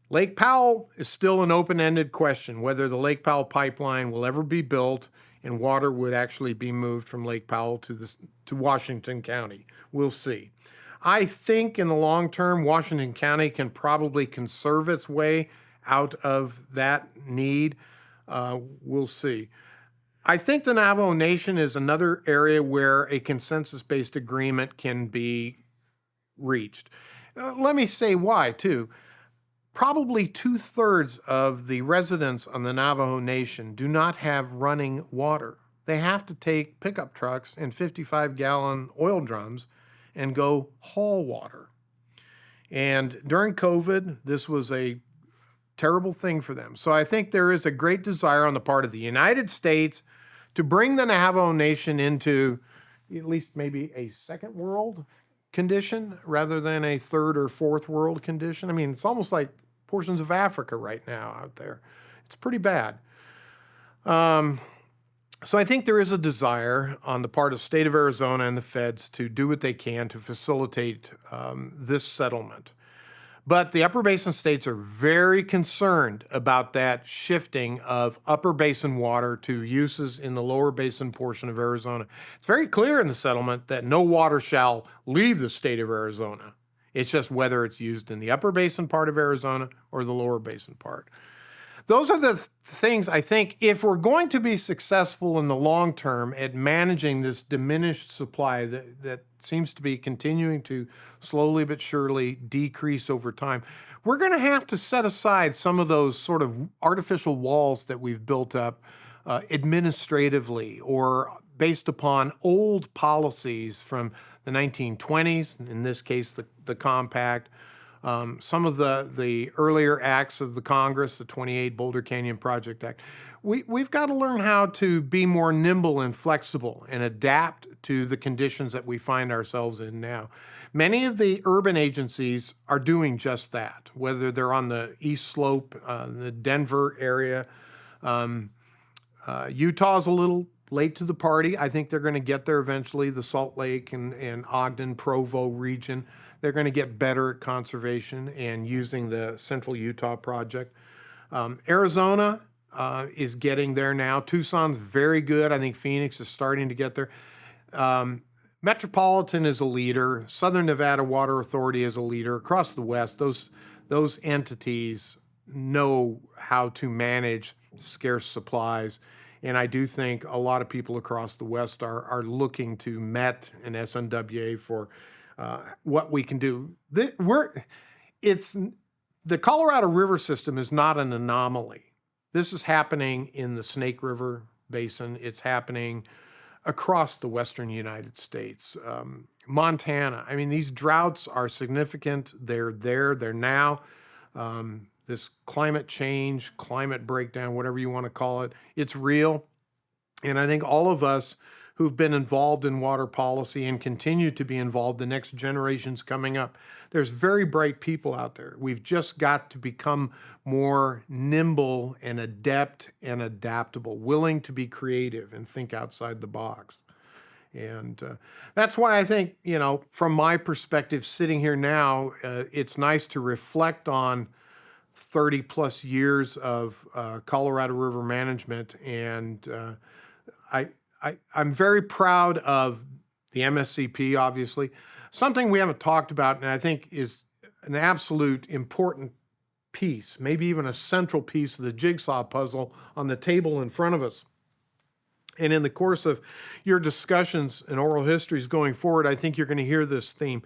Lake Powell is still an open-ended question, whether the Lake Powell pipeline will ever be built and water would actually be moved from Lake Powell to Washington County. We'll see. I think in the long term, Washington County can probably conserve its way out of that need. We'll see. I think the Navajo Nation is another area where a consensus-based agreement can be reached. Let me say why, too. Probably 2/3 of the residents on the Navajo Nation do not have running water. They have to take pickup trucks and 55-gallon oil drums and go haul water. And during COVID, this was a terrible thing for them. So I think there is a great desire on the part of the United States to bring the Navajo Nation into at least maybe a second world condition rather than a third or fourth world condition. I mean, it's almost like portions of Africa right now out there. It's pretty bad. So I think there is a desire on the part of the state of Arizona and the feds to do what they can to facilitate this settlement. But the upper basin states are very concerned about that shifting of upper basin water to uses in the lower basin portion of Arizona. It's very clear in the settlement that no water shall leave the state of Arizona. It's just whether it's used in the upper basin part of Arizona or the lower basin part. Those are the things I think, if we're going to be successful in the long term at managing this diminished supply that seems to be continuing to slowly but surely decrease over time, we're going to have to set aside some of those sort of artificial walls that we've built up administratively or based upon old policies from the 1920s, in this case, the Compact. Some of the earlier acts of the Congress, the 28 Boulder Canyon Project Act. We've got to learn how to be more nimble and flexible and adapt to the conditions that we find ourselves in now. Many of the urban agencies are doing just that, whether they're on the East Slope, the Denver area. Utah's a little late to the party. I think they're going to get there eventually. The Salt Lake and Ogden, Provo region. They're going to get better at conservation and using the Central Utah Project. Arizona is getting there now. Tucson's very good. I think Phoenix is starting to get there. Metropolitan is a leader. Southern Nevada Water Authority is a leader. Across the West, those entities know how to manage scarce supplies. And I do think a lot of people across the West are looking to Met and SNWA for what we can do. The Colorado River system is not an anomaly. This is happening in the Snake River Basin. It's happening across the western United States. Montana, I mean, these droughts are significant. They're there, they're now. This climate change, climate breakdown, whatever you want to call it, it's real. And I think all of us who've been involved in water policy and continue to be involved, the next generations coming up, there's very bright people out there. We've just got to become more nimble and adept and adaptable, willing to be creative and think outside the box. And that's why I think, from my perspective, sitting here now, it's nice to reflect on 30 plus years of Colorado River management. And I'm very proud of the MSCP, obviously. Something we haven't talked about, and I think is an absolute important piece, maybe even a central piece of the jigsaw puzzle on the table in front of us. And in the course of your discussions and oral histories going forward, I think you're going to hear this theme.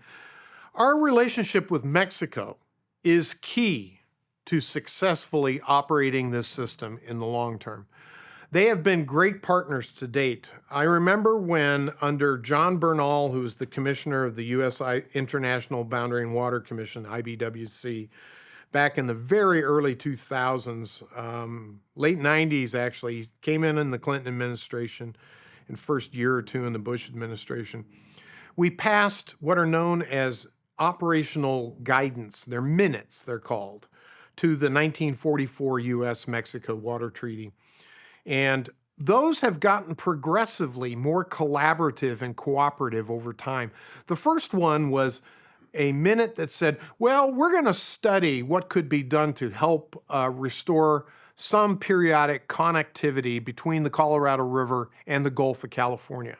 Our relationship with Mexico is key to successfully operating this system in the long term. They have been great partners to date. I remember when, under John Bernal, who was the commissioner of the U.S. International Boundary and Water Commission, IBWC, back in the very early 2000s, late 90s actually, he came in the Clinton administration, in first year or two in the Bush administration. We passed what are known as operational guidance. They're minutes, they're called, to the 1944 U.S.-Mexico Water Treaty. And those have gotten progressively more collaborative and cooperative over time. The first one was a minute that said, well, we're going to study what could be done to help restore some periodic connectivity between the Colorado River and the Gulf of California.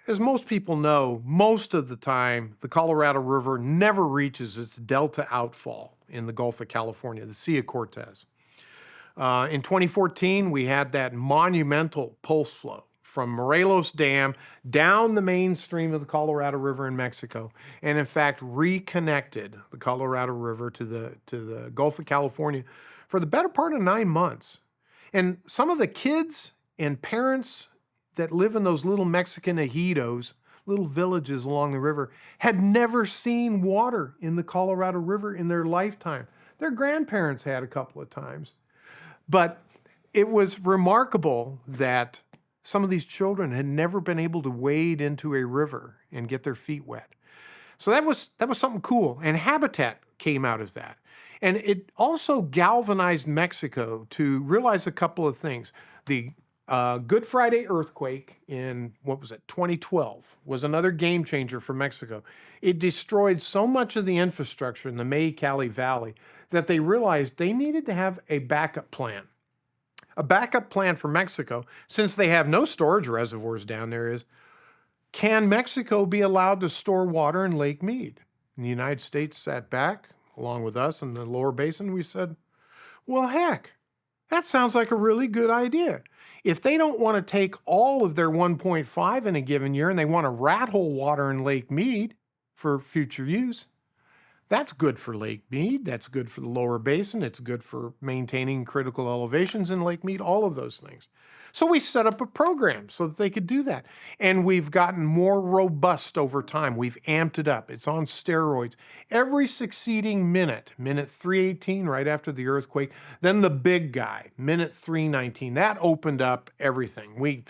As most people know, most of the time, the Colorado River never reaches its delta outfall in the Gulf of California, the Sea of Cortez. In 2014, we had that monumental pulse flow from Morelos Dam down the main stream of the Colorado River in Mexico, and in fact reconnected the Colorado River to the Gulf of California for the better part of 9 months. And some of the kids and parents that live in those little Mexican ejidos, little villages along the river, had never seen water in the Colorado River in their lifetime. Their grandparents had a couple of times. But it was remarkable that some of these children had never been able to wade into a river and get their feet wet. So that was something cool. And Habitat came out of that. And it also galvanized Mexico to realize a couple of things. The Good Friday earthquake in, 2012 was another game changer for Mexico. It destroyed so much of the infrastructure in the Mexicali Valley that they realized they needed to have a backup plan. A backup plan for Mexico, since they have no storage reservoirs down there, is, can Mexico be allowed to store water in Lake Mead? And the United States sat back, along with us in the lower basin. We said, well, heck, that sounds like a really good idea. If they don't want to take all of their 1.5 in a given year and they want to rat hole water in Lake Mead for future use, that's good for Lake Mead. That's good for the lower basin. It's good for maintaining critical elevations in Lake Mead, all of those things. So we set up a program so that they could do that. And we've gotten more robust over time. We've amped it up. It's on steroids. Every succeeding minute 318 right after the earthquake, then the big guy, minute 319, that opened up everything. We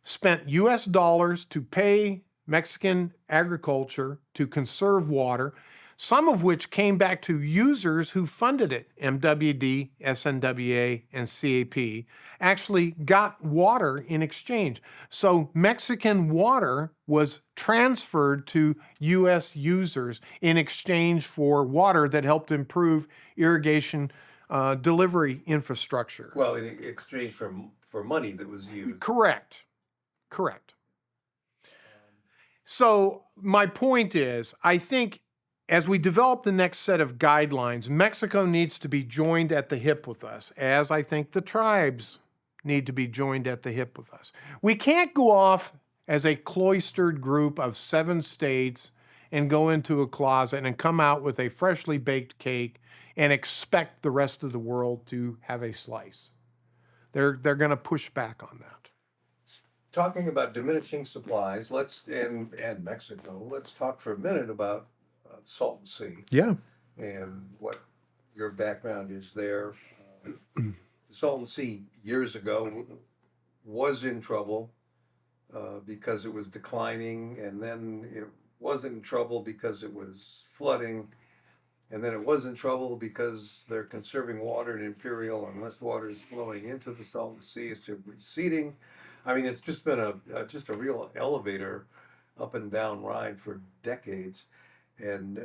spent US dollars to pay Mexican agriculture to conserve water, some of which came back to users who funded it. MWD, SNWA, and CAP actually got water in exchange. So Mexican water was transferred to US users in exchange for water that helped improve irrigation delivery infrastructure. Well, in exchange for money that was used. Correct. So my point is, I think as we develop the next set of guidelines, Mexico needs to be joined at the hip with us, as I think the tribes need to be joined at the hip with us. We can't go off as a cloistered group of 7 states and go into a closet and come out with a freshly baked cake and expect the rest of the world to have a slice. They're going to push back on that. Talking about diminishing supplies, and Mexico, let's talk for a minute about Salton Sea. Yeah. And what your background is there. The Salton Sea years ago was in trouble because it was declining, and then it wasn't in trouble because it was flooding, and then it was in trouble because they're conserving water in Imperial, and less water is flowing into the Salton Sea, it's just receding. I mean, it's just been a real elevator up and down ride for decades. And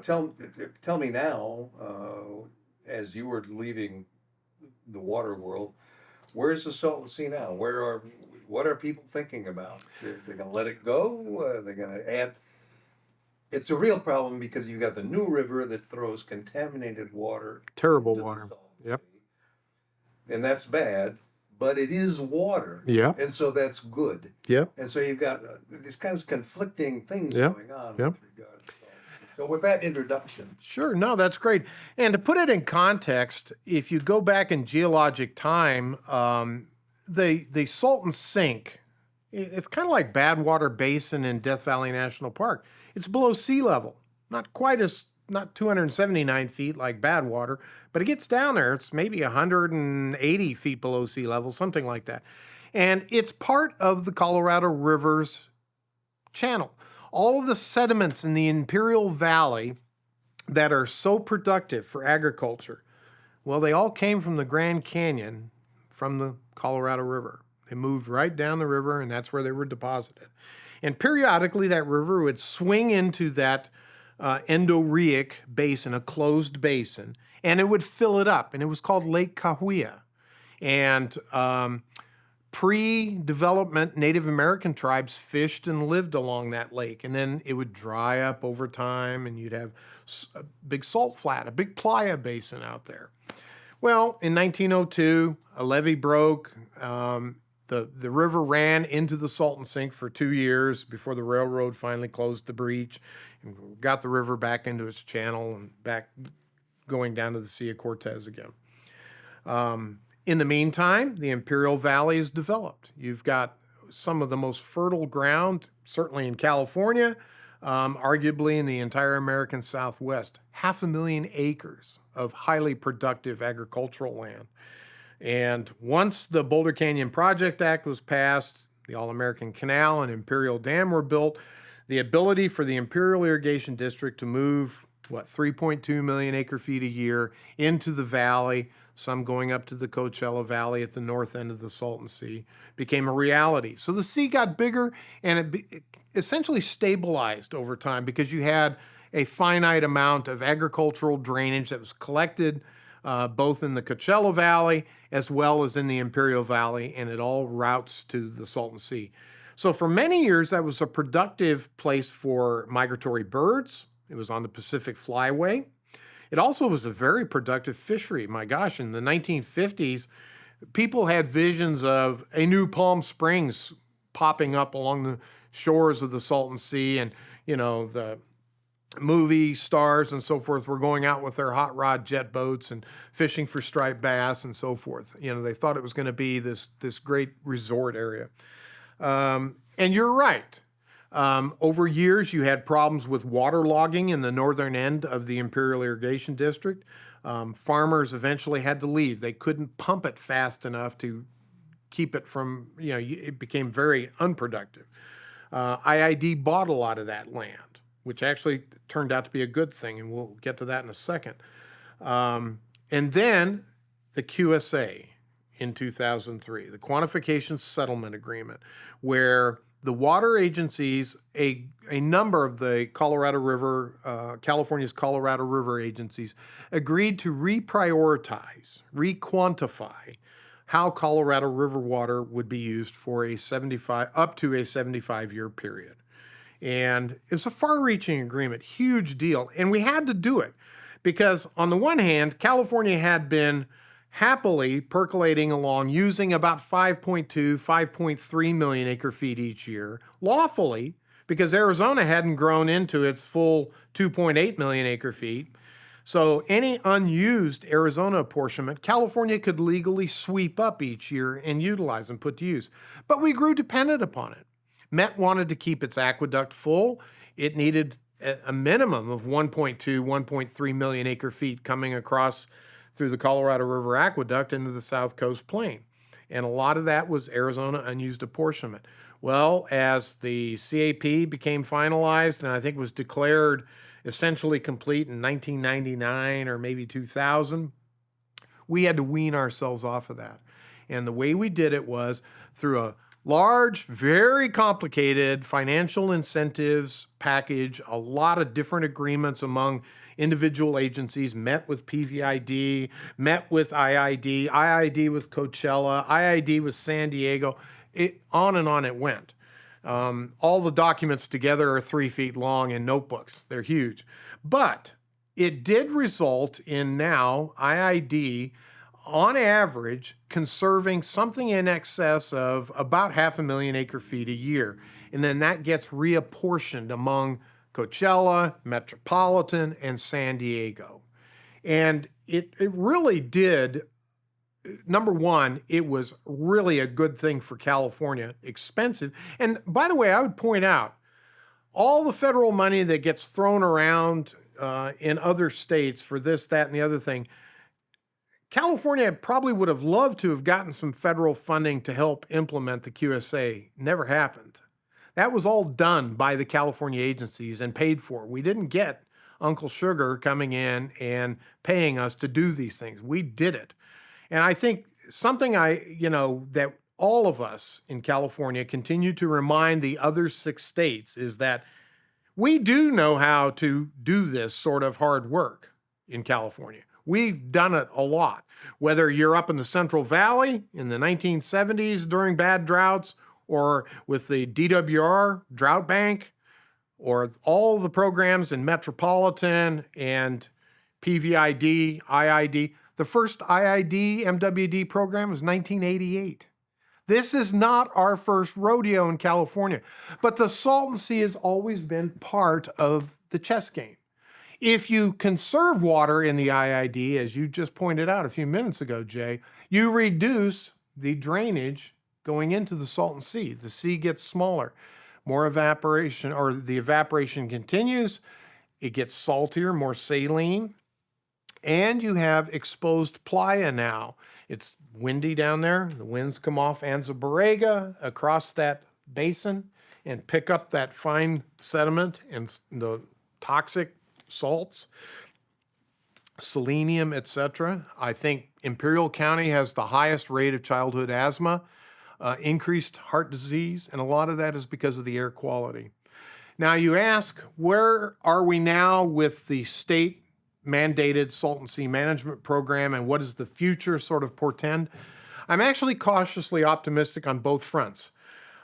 tell me now, as you were leaving the water world, where's the Salton Sea now? What are people thinking about? They're going to let it go? They're going to add? It's a real problem because you've got the new river that throws contaminated water. Terrible water. Yep. And that's bad. But it is water. Yeah. And so that's good. Yep. And so you've got these kinds of conflicting things Yep. going on Yep. with regard to so with that introduction. Sure. No, that's great. And to put it in context, if you go back in geologic time, the Salton Sink, it's kind of like Badwater Basin in Death Valley National Park. It's below sea level. Not 279 feet like Badwater, but it gets down there. It's maybe 180 feet below sea level, something like that. And it's part of the Colorado River's channel. All of the sediments in the Imperial Valley that are so productive for agriculture, well, they all came from the Grand Canyon from the Colorado River. They moved right down the river, and that's where they were deposited. And periodically, that river would swing into that endorheic basin, a closed basin, and it would fill it up. And it was called Lake Cahuilla. And pre-development Native American tribes fished and lived along that lake. And then it would dry up over time, and you'd have a big salt flat, a big playa basin out there. Well, in 1902, a levee broke. The river ran into the Salton Sink for 2 years before the railroad finally closed the breach and got the river back into its channel and back going down to the Sea of Cortez again. In the meantime, the Imperial Valley is developed. You've got some of the most fertile ground, certainly in California, arguably in the entire American Southwest. 500,000 acres of highly productive agricultural land. And once the Boulder Canyon Project Act was passed, the All-American Canal and Imperial Dam were built, the ability for the Imperial Irrigation District to move, 3.2 million acre feet a year into the valley, some going up to the Coachella Valley at the north end of the Salton Sea, became a reality. So the sea got bigger, and it essentially stabilized over time because you had a finite amount of agricultural drainage that was collected both in the Coachella Valley as well as in the Imperial Valley, and it all routes to the Salton Sea. So for many years, that was a productive place for migratory birds. It was on the Pacific Flyway. It also was a very productive fishery. My gosh, in the 1950s, people had visions of a new Palm Springs popping up along the shores of the Salton Sea, and, the movie stars and so forth were going out with their hot rod jet boats and fishing for striped bass and so forth. They thought it was going to be this great resort area. And you're right. Over years, you had problems with waterlogging in the northern end of the Imperial Irrigation District. Farmers eventually had to leave. They couldn't pump it fast enough to keep it from, it became very unproductive. IID bought a lot of that land, which actually turned out to be a good thing, and we'll get to that in a second. And then the QSA in 2003, the Quantification Settlement Agreement, where the water agencies, a number of the Colorado River, California's Colorado River agencies, agreed to reprioritize, requantify how Colorado River water would be used for up to a 75-year period. And it was a far-reaching agreement, huge deal. And we had to do it because, on the one hand, California had been happily percolating along using about 5.2, 5.3 million acre feet each year, lawfully, because Arizona hadn't grown into its full 2.8 million acre feet. So any unused Arizona apportionment, California could legally sweep up each year and utilize and put to use. But we grew dependent upon it. Met wanted to keep its aqueduct full. It needed a minimum of 1.2, 1.3 million acre feet coming across through the Colorado River Aqueduct into the South Coast Plain. And a lot of that was Arizona unused apportionment. Well, as the CAP became finalized and I think was declared essentially complete in 1999 or maybe 2000, we had to wean ourselves off of that. And the way we did it was through a large, very complicated financial incentives package, a lot of different agreements among individual agencies, met with PVID, met with IID, IID with Coachella, IID with San Diego, on and on it went. All the documents together are 3 feet long in notebooks. They're huge. But it did result in now IID, on average, conserving something in excess of about 500,000 acre feet a year. And then that gets reapportioned among Coachella, Metropolitan, and San Diego. And it really did, number one, it was really a good thing for California, expensive. And by the way, I would point out, all the federal money that gets thrown around in other states for this, that, and the other thing, California probably would have loved to have gotten some federal funding to help implement the QSA. Never happened. That was all done by the California agencies and paid for. We didn't get Uncle Sugar coming in and paying us to do these things. We did it. And I think something that all of us in California continue to remind the other 6 states is that we do know how to do this sort of hard work in California. We've done it a lot. Whether you're up in the Central Valley in the 1970s during bad droughts, or with the DWR Drought Bank, or all the programs in Metropolitan and PVID, IID. The first IID MWD program was 1988. This is not our first rodeo in California, but the Salton Sea has always been part of the chess game. If you conserve water in the IID, as you just pointed out a few minutes ago, Jay, you reduce the drainage going into the Salton Sea. The sea gets smaller. More evaporation, or the evaporation continues. It gets saltier, more saline. And you have exposed playa now. It's windy down there. The winds come off Anza Borrega across that basin and pick up that fine sediment and the toxic salts, selenium, etc. I think Imperial County has the highest rate of childhood asthma, increased heart disease, and a lot of that is because of the air quality. Now you ask, where are we now with the state mandated Salton Sea Management Program, and what does the future sort of portend? I'm actually cautiously optimistic on both fronts.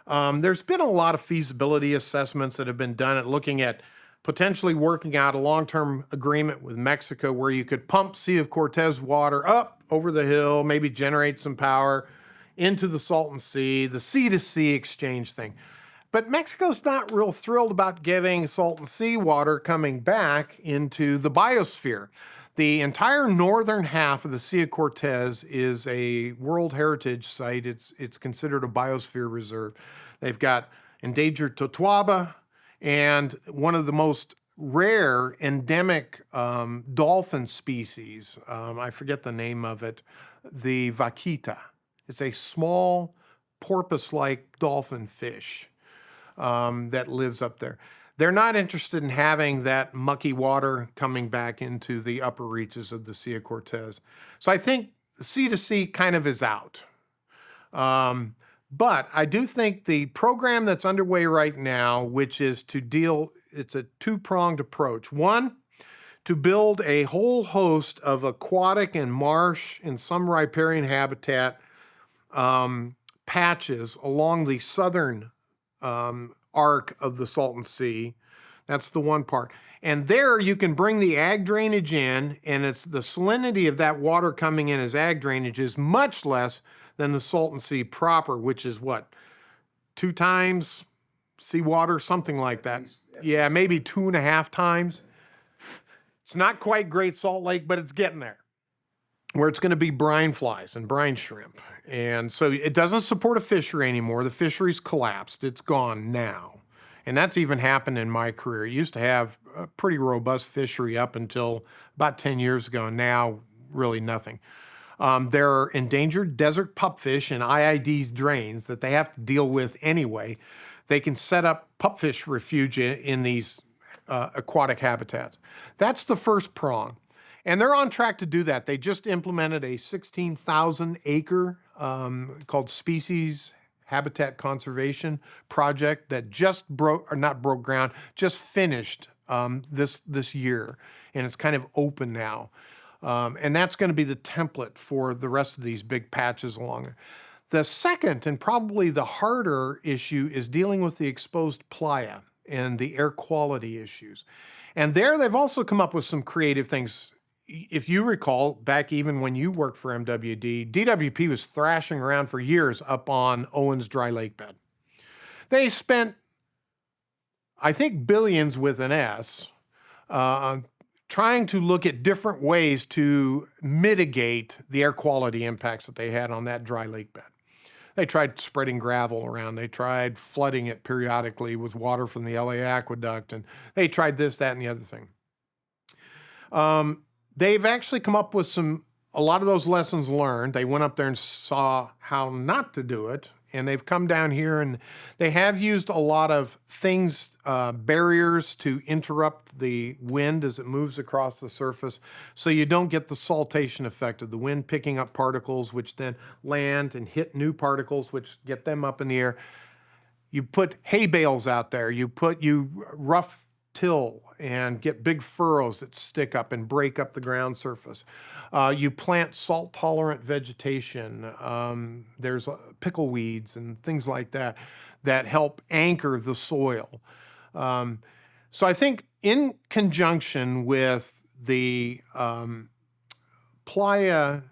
There's been a lot of feasibility assessments that have been done at looking at potentially working out a long-term agreement with Mexico where you could pump Sea of Cortez water up over the hill, maybe generate some power into the Salton Sea, the sea-to-sea exchange thing. But Mexico's not real thrilled about getting Salton Sea water coming back into the biosphere. The entire northern half of the Sea of Cortez is a World Heritage Site. It's considered a biosphere reserve. They've got endangered totoaba and one of the most rare endemic dolphin species. I forget the name of it, the vaquita. It's a small porpoise-like dolphin fish that lives up there. They're not interested in having that mucky water coming back into the upper reaches of the Sea of Cortez. So I think sea to sea kind of is out. But I do think the program that's underway right now, which is it's a two-pronged approach. One, to build a whole host of aquatic and marsh and some riparian habitat patches along the southern arc of the Salton Sea. That's the one part. And there you can bring the ag drainage in, and it's the salinity of that water coming in as ag drainage is much less than the Salton Sea proper, which is what, 2 times seawater, something like that. Yeah, maybe 2.5 times. It's not quite Great Salt Lake, but it's getting there, where it's going to be brine flies and brine shrimp. And so it doesn't support a fishery anymore. The fishery's collapsed. It's gone now. And that's even happened in my career. It used to have a pretty robust fishery up until about 10 years ago, and now really nothing. There are endangered desert pupfish in IID's drains that they have to deal with anyway. They can set up pupfish refuge in these aquatic habitats. That's the first prong. And they're on track to do that. They just implemented a 16,000 acre called Species Habitat Conservation Project that just just finished this year. And it's kind of open now. And that's going to be the template for the rest of these big patches along there. The second and probably the harder issue is dealing with the exposed playa and the air quality issues. And there they've also come up with some creative things. If you recall, back even when you worked for MWD, DWP was thrashing around for years up on Owens Dry Lake Bed. They spent, I think, billions with an S, trying to look at different ways to mitigate the air quality impacts that they had on that dry lake bed. They tried spreading gravel around. They tried flooding it periodically with water from the LA aqueduct, and they tried this, that, and the other thing. They've actually come up with some a lot of those lessons learned, they went up there and saw how not to do it. And they've come down here and they have used a lot of things, barriers to interrupt the wind as it moves across the surface. So you don't get the saltation effect of the wind picking up particles, which then land and hit new particles, which get them up in the air. You put hay bales out there, you rough till and get big furrows that stick up and break up the ground surface. You plant salt tolerant vegetation. There's pickle weeds and things like that that help anchor the soil. So I think in conjunction with the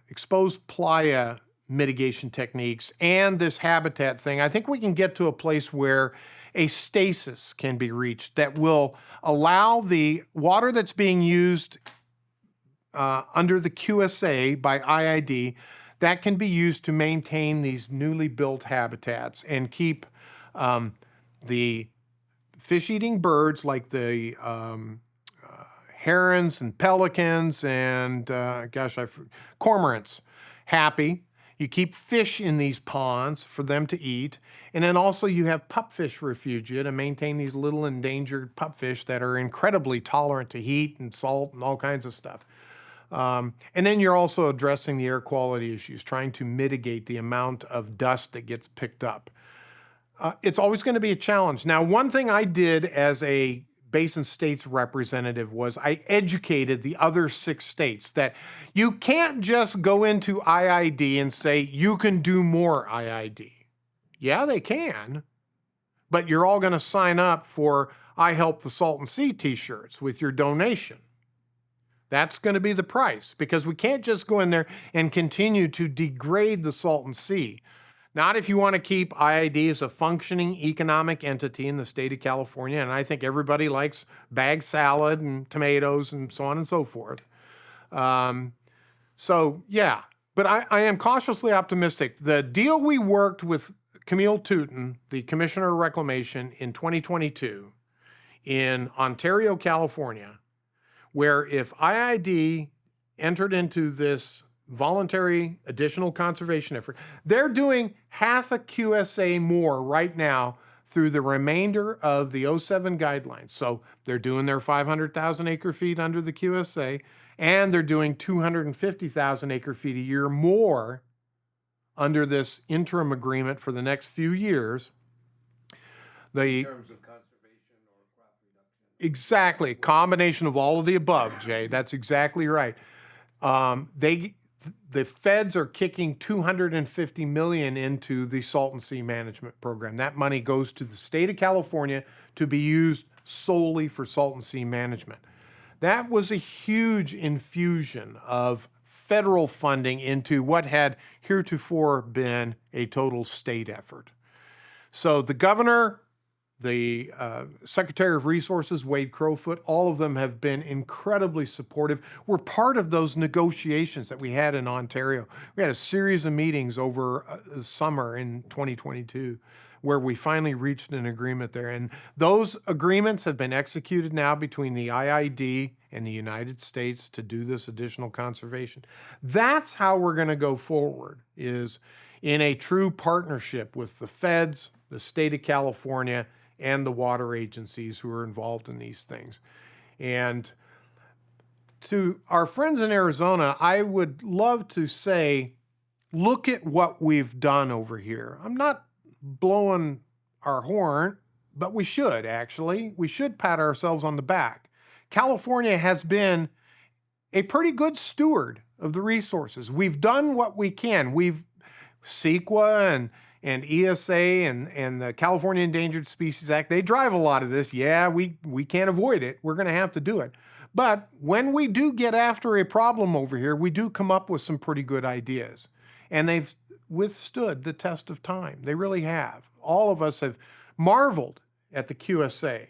exposed playa mitigation techniques and this habitat thing, I think we can get to a place where a stasis can be reached that will allow the water that's being used under the QSA by IID, that can be used to maintain these newly built habitats and keep the fish-eating birds like the herons and pelicans and, cormorants happy. You keep fish in these ponds for them to eat. And then also you have pupfish refugia to maintain these little endangered pupfish that are incredibly tolerant to heat and salt and all kinds of stuff. And then you're also addressing the air quality issues, trying to mitigate the amount of dust that gets picked up. It's always going to be a challenge. Now, one thing I did as a Basin States representative was I educated the other 6 states that you can't just go into IID and say, you can do more IID. Yeah, they can, but you're all going to sign up for I Help the Salton Sea t-shirts with your donation. That's going to be the price, because we can't just go in there and continue to degrade the Salton Sea. Not if you want to keep IID as a functioning economic entity in the state of California, and I think everybody likes bag salad and tomatoes and so on and so forth. So yeah, but I am cautiously optimistic. The deal we worked with Camille Touton, the Commissioner of Reclamation, in 2022 in Ontario, California, where if IID entered into this voluntary additional conservation effort, they're doing half a QSA more right now through the remainder of the 07 guidelines. So they're doing their 500,000 acre feet under the QSA, and they're doing 250,000 acre feet a year more under this interim agreement for the next few years. In terms of conservation or crop reduction. Exactly. Combination of all of the above, Jay. That's exactly right. The feds are kicking $250 million into the Salton Sea Management Program. That money goes to the state of California to be used solely for Salton Sea management. That was a huge infusion of federal funding into what had heretofore been a total state effort. So the governor, the Secretary of Resources, Wade Crowfoot, all of them have been incredibly supportive. We're part of those negotiations that we had in Ontario. We had a series of meetings over the summer in 2022 where we finally reached an agreement there. And those agreements have been executed now between the IID and the United States to do this additional conservation. That's how we're going to go forward, is in a true partnership with the feds, the state of California, and the water agencies who are involved in these things. And to our friends in Arizona, I would love to say, look at what we've done over here. I'm not blowing our horn, but we should actually. We should pat ourselves on the back. California has been a pretty good steward of the resources. We've done what we can. We've CEQA and ESA and the California Endangered Species Act, they drive a lot of this. Yeah, we can't avoid it. We're going to have to do it. But when we do get after a problem over here, we do come up with some pretty good ideas. And they've withstood the test of time. They really have. All of us have marveled at the QSA.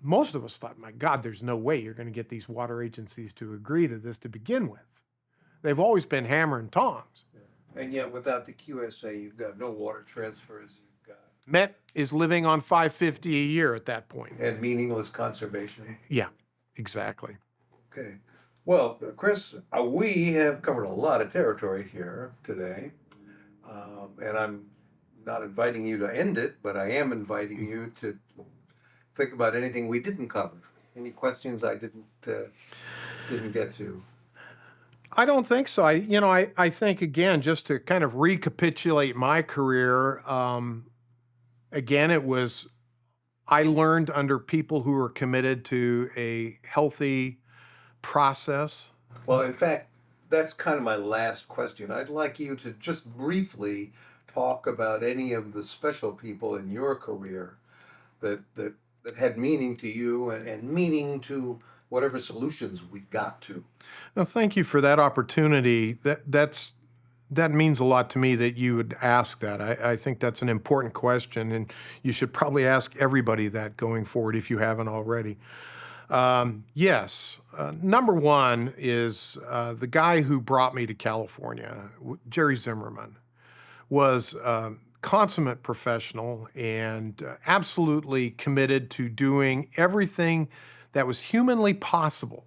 Most of us thought, my God, there's no way you're going to get these water agencies to agree to this to begin with. They've always been hammer and tongs. And yet, without the QSA, you've got no water transfers. You've got Met is living on $550 a year at that point. and meaningless conservation. Yeah, exactly. Okay. Well, Chris, we have covered a lot of territory here today, and I'm not inviting you to end it, but I am inviting you to think about anything we didn't cover. Any questions I didn't get to? I don't think so. I think again, just to kind of recapitulate my career, again, I learned under people who were committed to a healthy process. Well, in fact, that's kind of my last question. I'd like you to just briefly talk about any of the special people in your career that had meaning to you and meaning to whatever solutions we got to. Well, thank you for that opportunity. That means a lot to me that you would ask that. I think that's an important question, and you should probably ask everybody that going forward if you haven't already. Yes, number one is the guy who brought me to California, Jerry Zimmerman, was a consummate professional and absolutely committed to doing everything that was humanly possible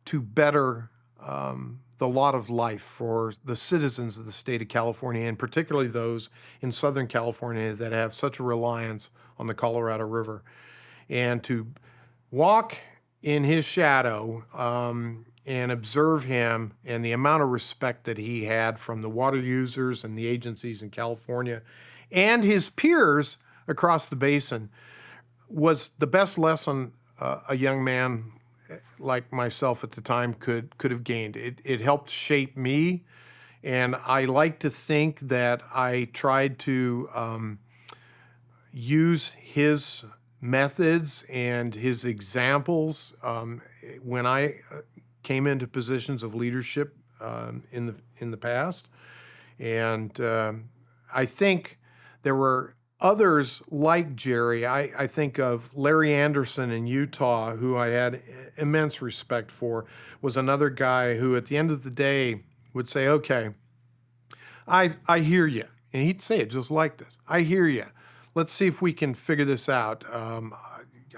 to better the lot of life for the citizens of the state of California, and particularly those in Southern California that have such a reliance on the Colorado River. And to walk in his shadow and observe him and the amount of respect that he had from the water users and the agencies in California and his peers across the basin was the best lesson a young man like myself at the time could have gained. It helped shape me, and I like to think that I tried to use his methods and his examples when I came into positions of leadership in the past, and I think there were others like Jerry. I think of Larry Anderson in Utah, who I had immense respect for, was another guy who at the end of the day would say, okay, I hear you. And he'd say it just like this. I hear you. Let's see if we can figure this out.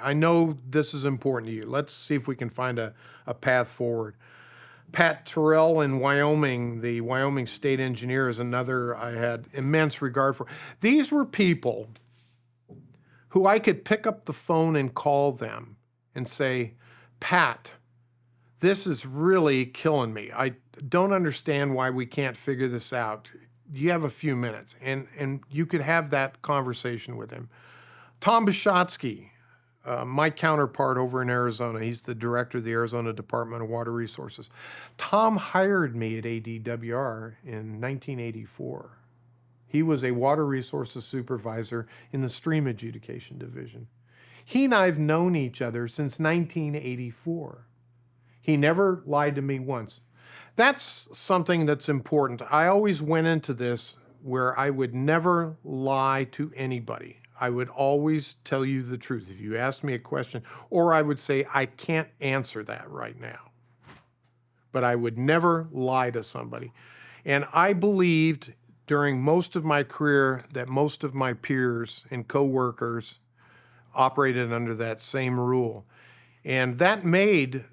I know this is important to you. Let's see if we can find a path forward. Pat Terrell in Wyoming, the Wyoming state engineer, is another I had immense regard for. These were people who I could pick up the phone and call them and say, Pat, this is really killing me. I don't understand why we can't figure this out. Do you have a few minutes? And you could have that conversation with him. Tom Bishotsky, my counterpart over in Arizona, he's the director of the Arizona Department of Water Resources. Tom hired me at ADWR in 1984. He was a water resources supervisor in the stream adjudication division. He and I have known each other since 1984. He never lied to me once. That's something that's important. I always went into this where I would never lie to anybody. I would always tell you the truth. If you asked me a question, or I would say, I can't answer that right now. But I would never lie to somebody. And I believed during most of my career that most of my peers and coworkers operated under that same rule. And that made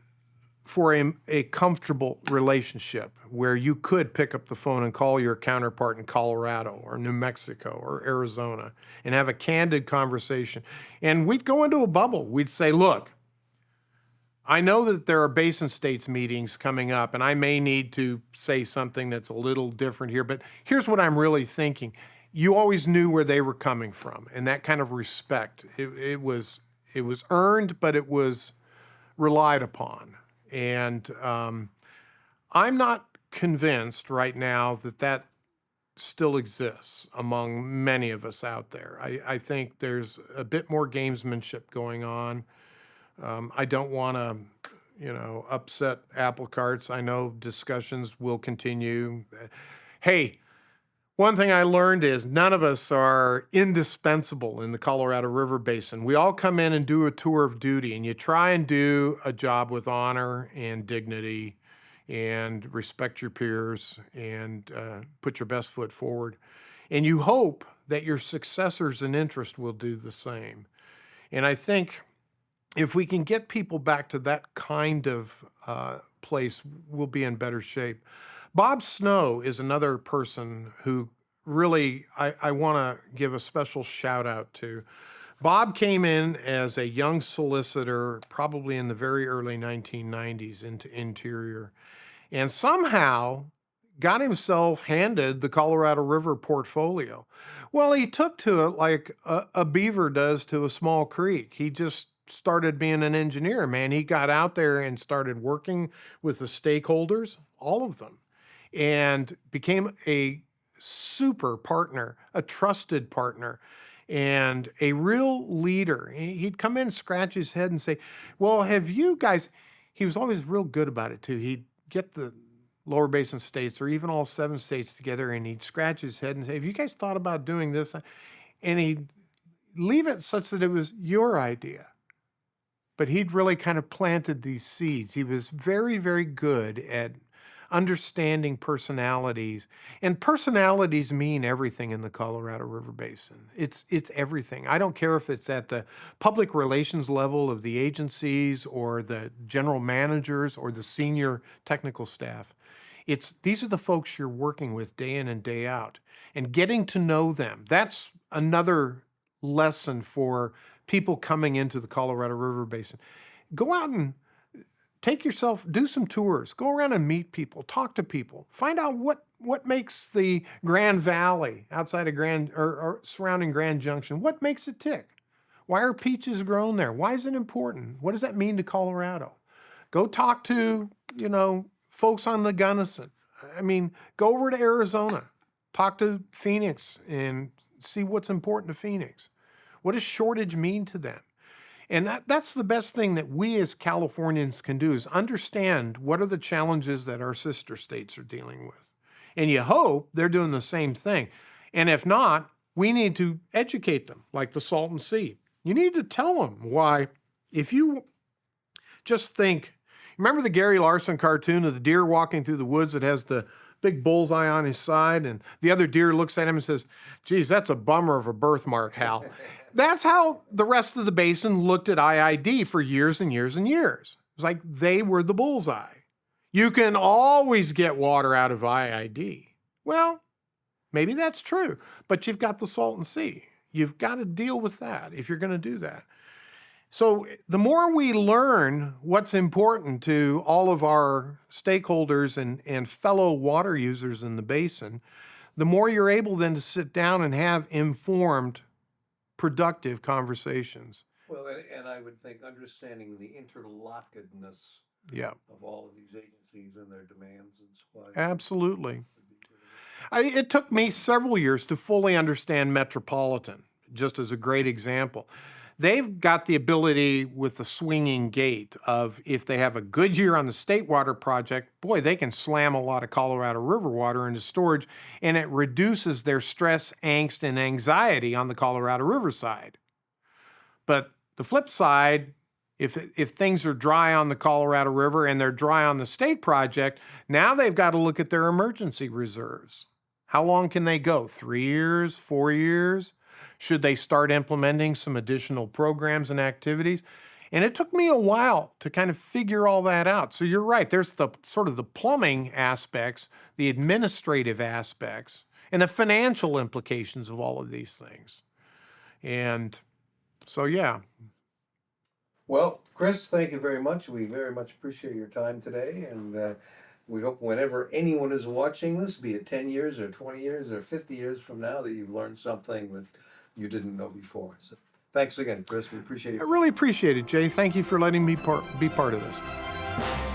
for a comfortable relationship where you could pick up the phone and call your counterpart in Colorado or New Mexico or Arizona and have a candid conversation. And we'd go into a bubble. We'd say, look, I know that there are basin states meetings coming up, and I may need to say something that's a little different here, but here's what I'm really thinking. You always knew where they were coming from, and that kind of respect, it was earned, but it was relied upon. And I'm not convinced right now that still exists among many of us out there. I think there's a bit more gamesmanship going on. I don't want to, upset apple carts. I know discussions will continue. Hey, one thing I learned is none of us are indispensable in the Colorado River Basin. We all come in and do a tour of duty, and you try and do a job with honor and dignity and respect your peers and put your best foot forward. And you hope that your successors in interest will do the same. And I think if we can get people back to that kind of place will be in better shape. Bob Snow is another person who really I want to give a special shout out to. Bob came in as a young solicitor, probably in the very early 1990s, into Interior, and somehow got himself handed the Colorado River portfolio. Well, he took to it like a beaver does to a small creek. He just started being an engineer, man. He got out there and started working with the stakeholders, all of them, and became a super partner, a trusted partner, and a real leader. He'd come in, scratch his head, and say, well, have you guys, he was always real good about it too. He'd get the lower basin states or even all 7 states together, and he'd scratch his head and say, have you guys thought about doing this? And he'd leave it such that it was your idea. But he'd really kind of planted these seeds. He was very, very good at understanding personalities. And personalities mean everything in the Colorado River Basin. It's everything. I don't care if it's at the public relations level of the agencies or the general managers or the senior technical staff. These are the folks you're working with day in and day out. And getting to know them, that's another lesson for people coming into the Colorado River Basin. Go out and do some tours, go around and meet people, talk to people, find out what makes the Grand Valley outside of or surrounding Grand Junction, what makes it tick? Why are peaches grown there? Why is it important? What does that mean to Colorado? Go talk to, folks on the Gunnison. I mean, go over to Arizona, talk to Phoenix and see what's important to Phoenix. What does shortage mean to them? And that's the best thing that we as Californians can do is understand what are the challenges that our sister states are dealing with. And you hope they're doing the same thing. And if not, we need to educate them like the Salton Sea. You need to tell them why. If you just think, remember the Gary Larson cartoon of the deer walking through the woods that has the big bullseye on his side, and the other deer looks at him and says, geez, that's a bummer of a birthmark, Hal. That's how the rest of the basin looked at IID for years and years and years. It was like they were the bullseye. You can always get water out of IID. Well, maybe that's true, but you've got the Salton Sea. You've got to deal with that if you're going to do that. So the more we learn what's important to all of our stakeholders and fellow water users in the basin, the more you're able then to sit down and have informed, productive conversations. Well, and I would think understanding the interlockedness Yeah, of all of these agencies and their demands and supplies. absolutely. It took me several years to fully understand Metropolitan, just as a great example. They've got the ability with the swinging gate of if they have a good year on the State Water Project, boy, they can slam a lot of Colorado River water into storage, and it reduces their stress, angst, and anxiety on the Colorado River side. But the flip side, if things are dry on the Colorado River and they're dry on the state project, now they've got to look at their emergency reserves. How long can they go? 3 years, 4 years? Should they start implementing some additional programs and activities? And it took me a while to kind of figure all that out. So you're right. There's the sort of the plumbing aspects, the administrative aspects, and the financial implications of all of these things. And so, yeah. Well, Chris, thank you very much. We very much appreciate your time today. And we hope whenever anyone is watching this, be it 10 years or 20 years or 50 years from now, that you've learned something that you didn't know before. So thanks again, Chris. We appreciate it. I really appreciate it, Jay. Thank you for letting me be part of this.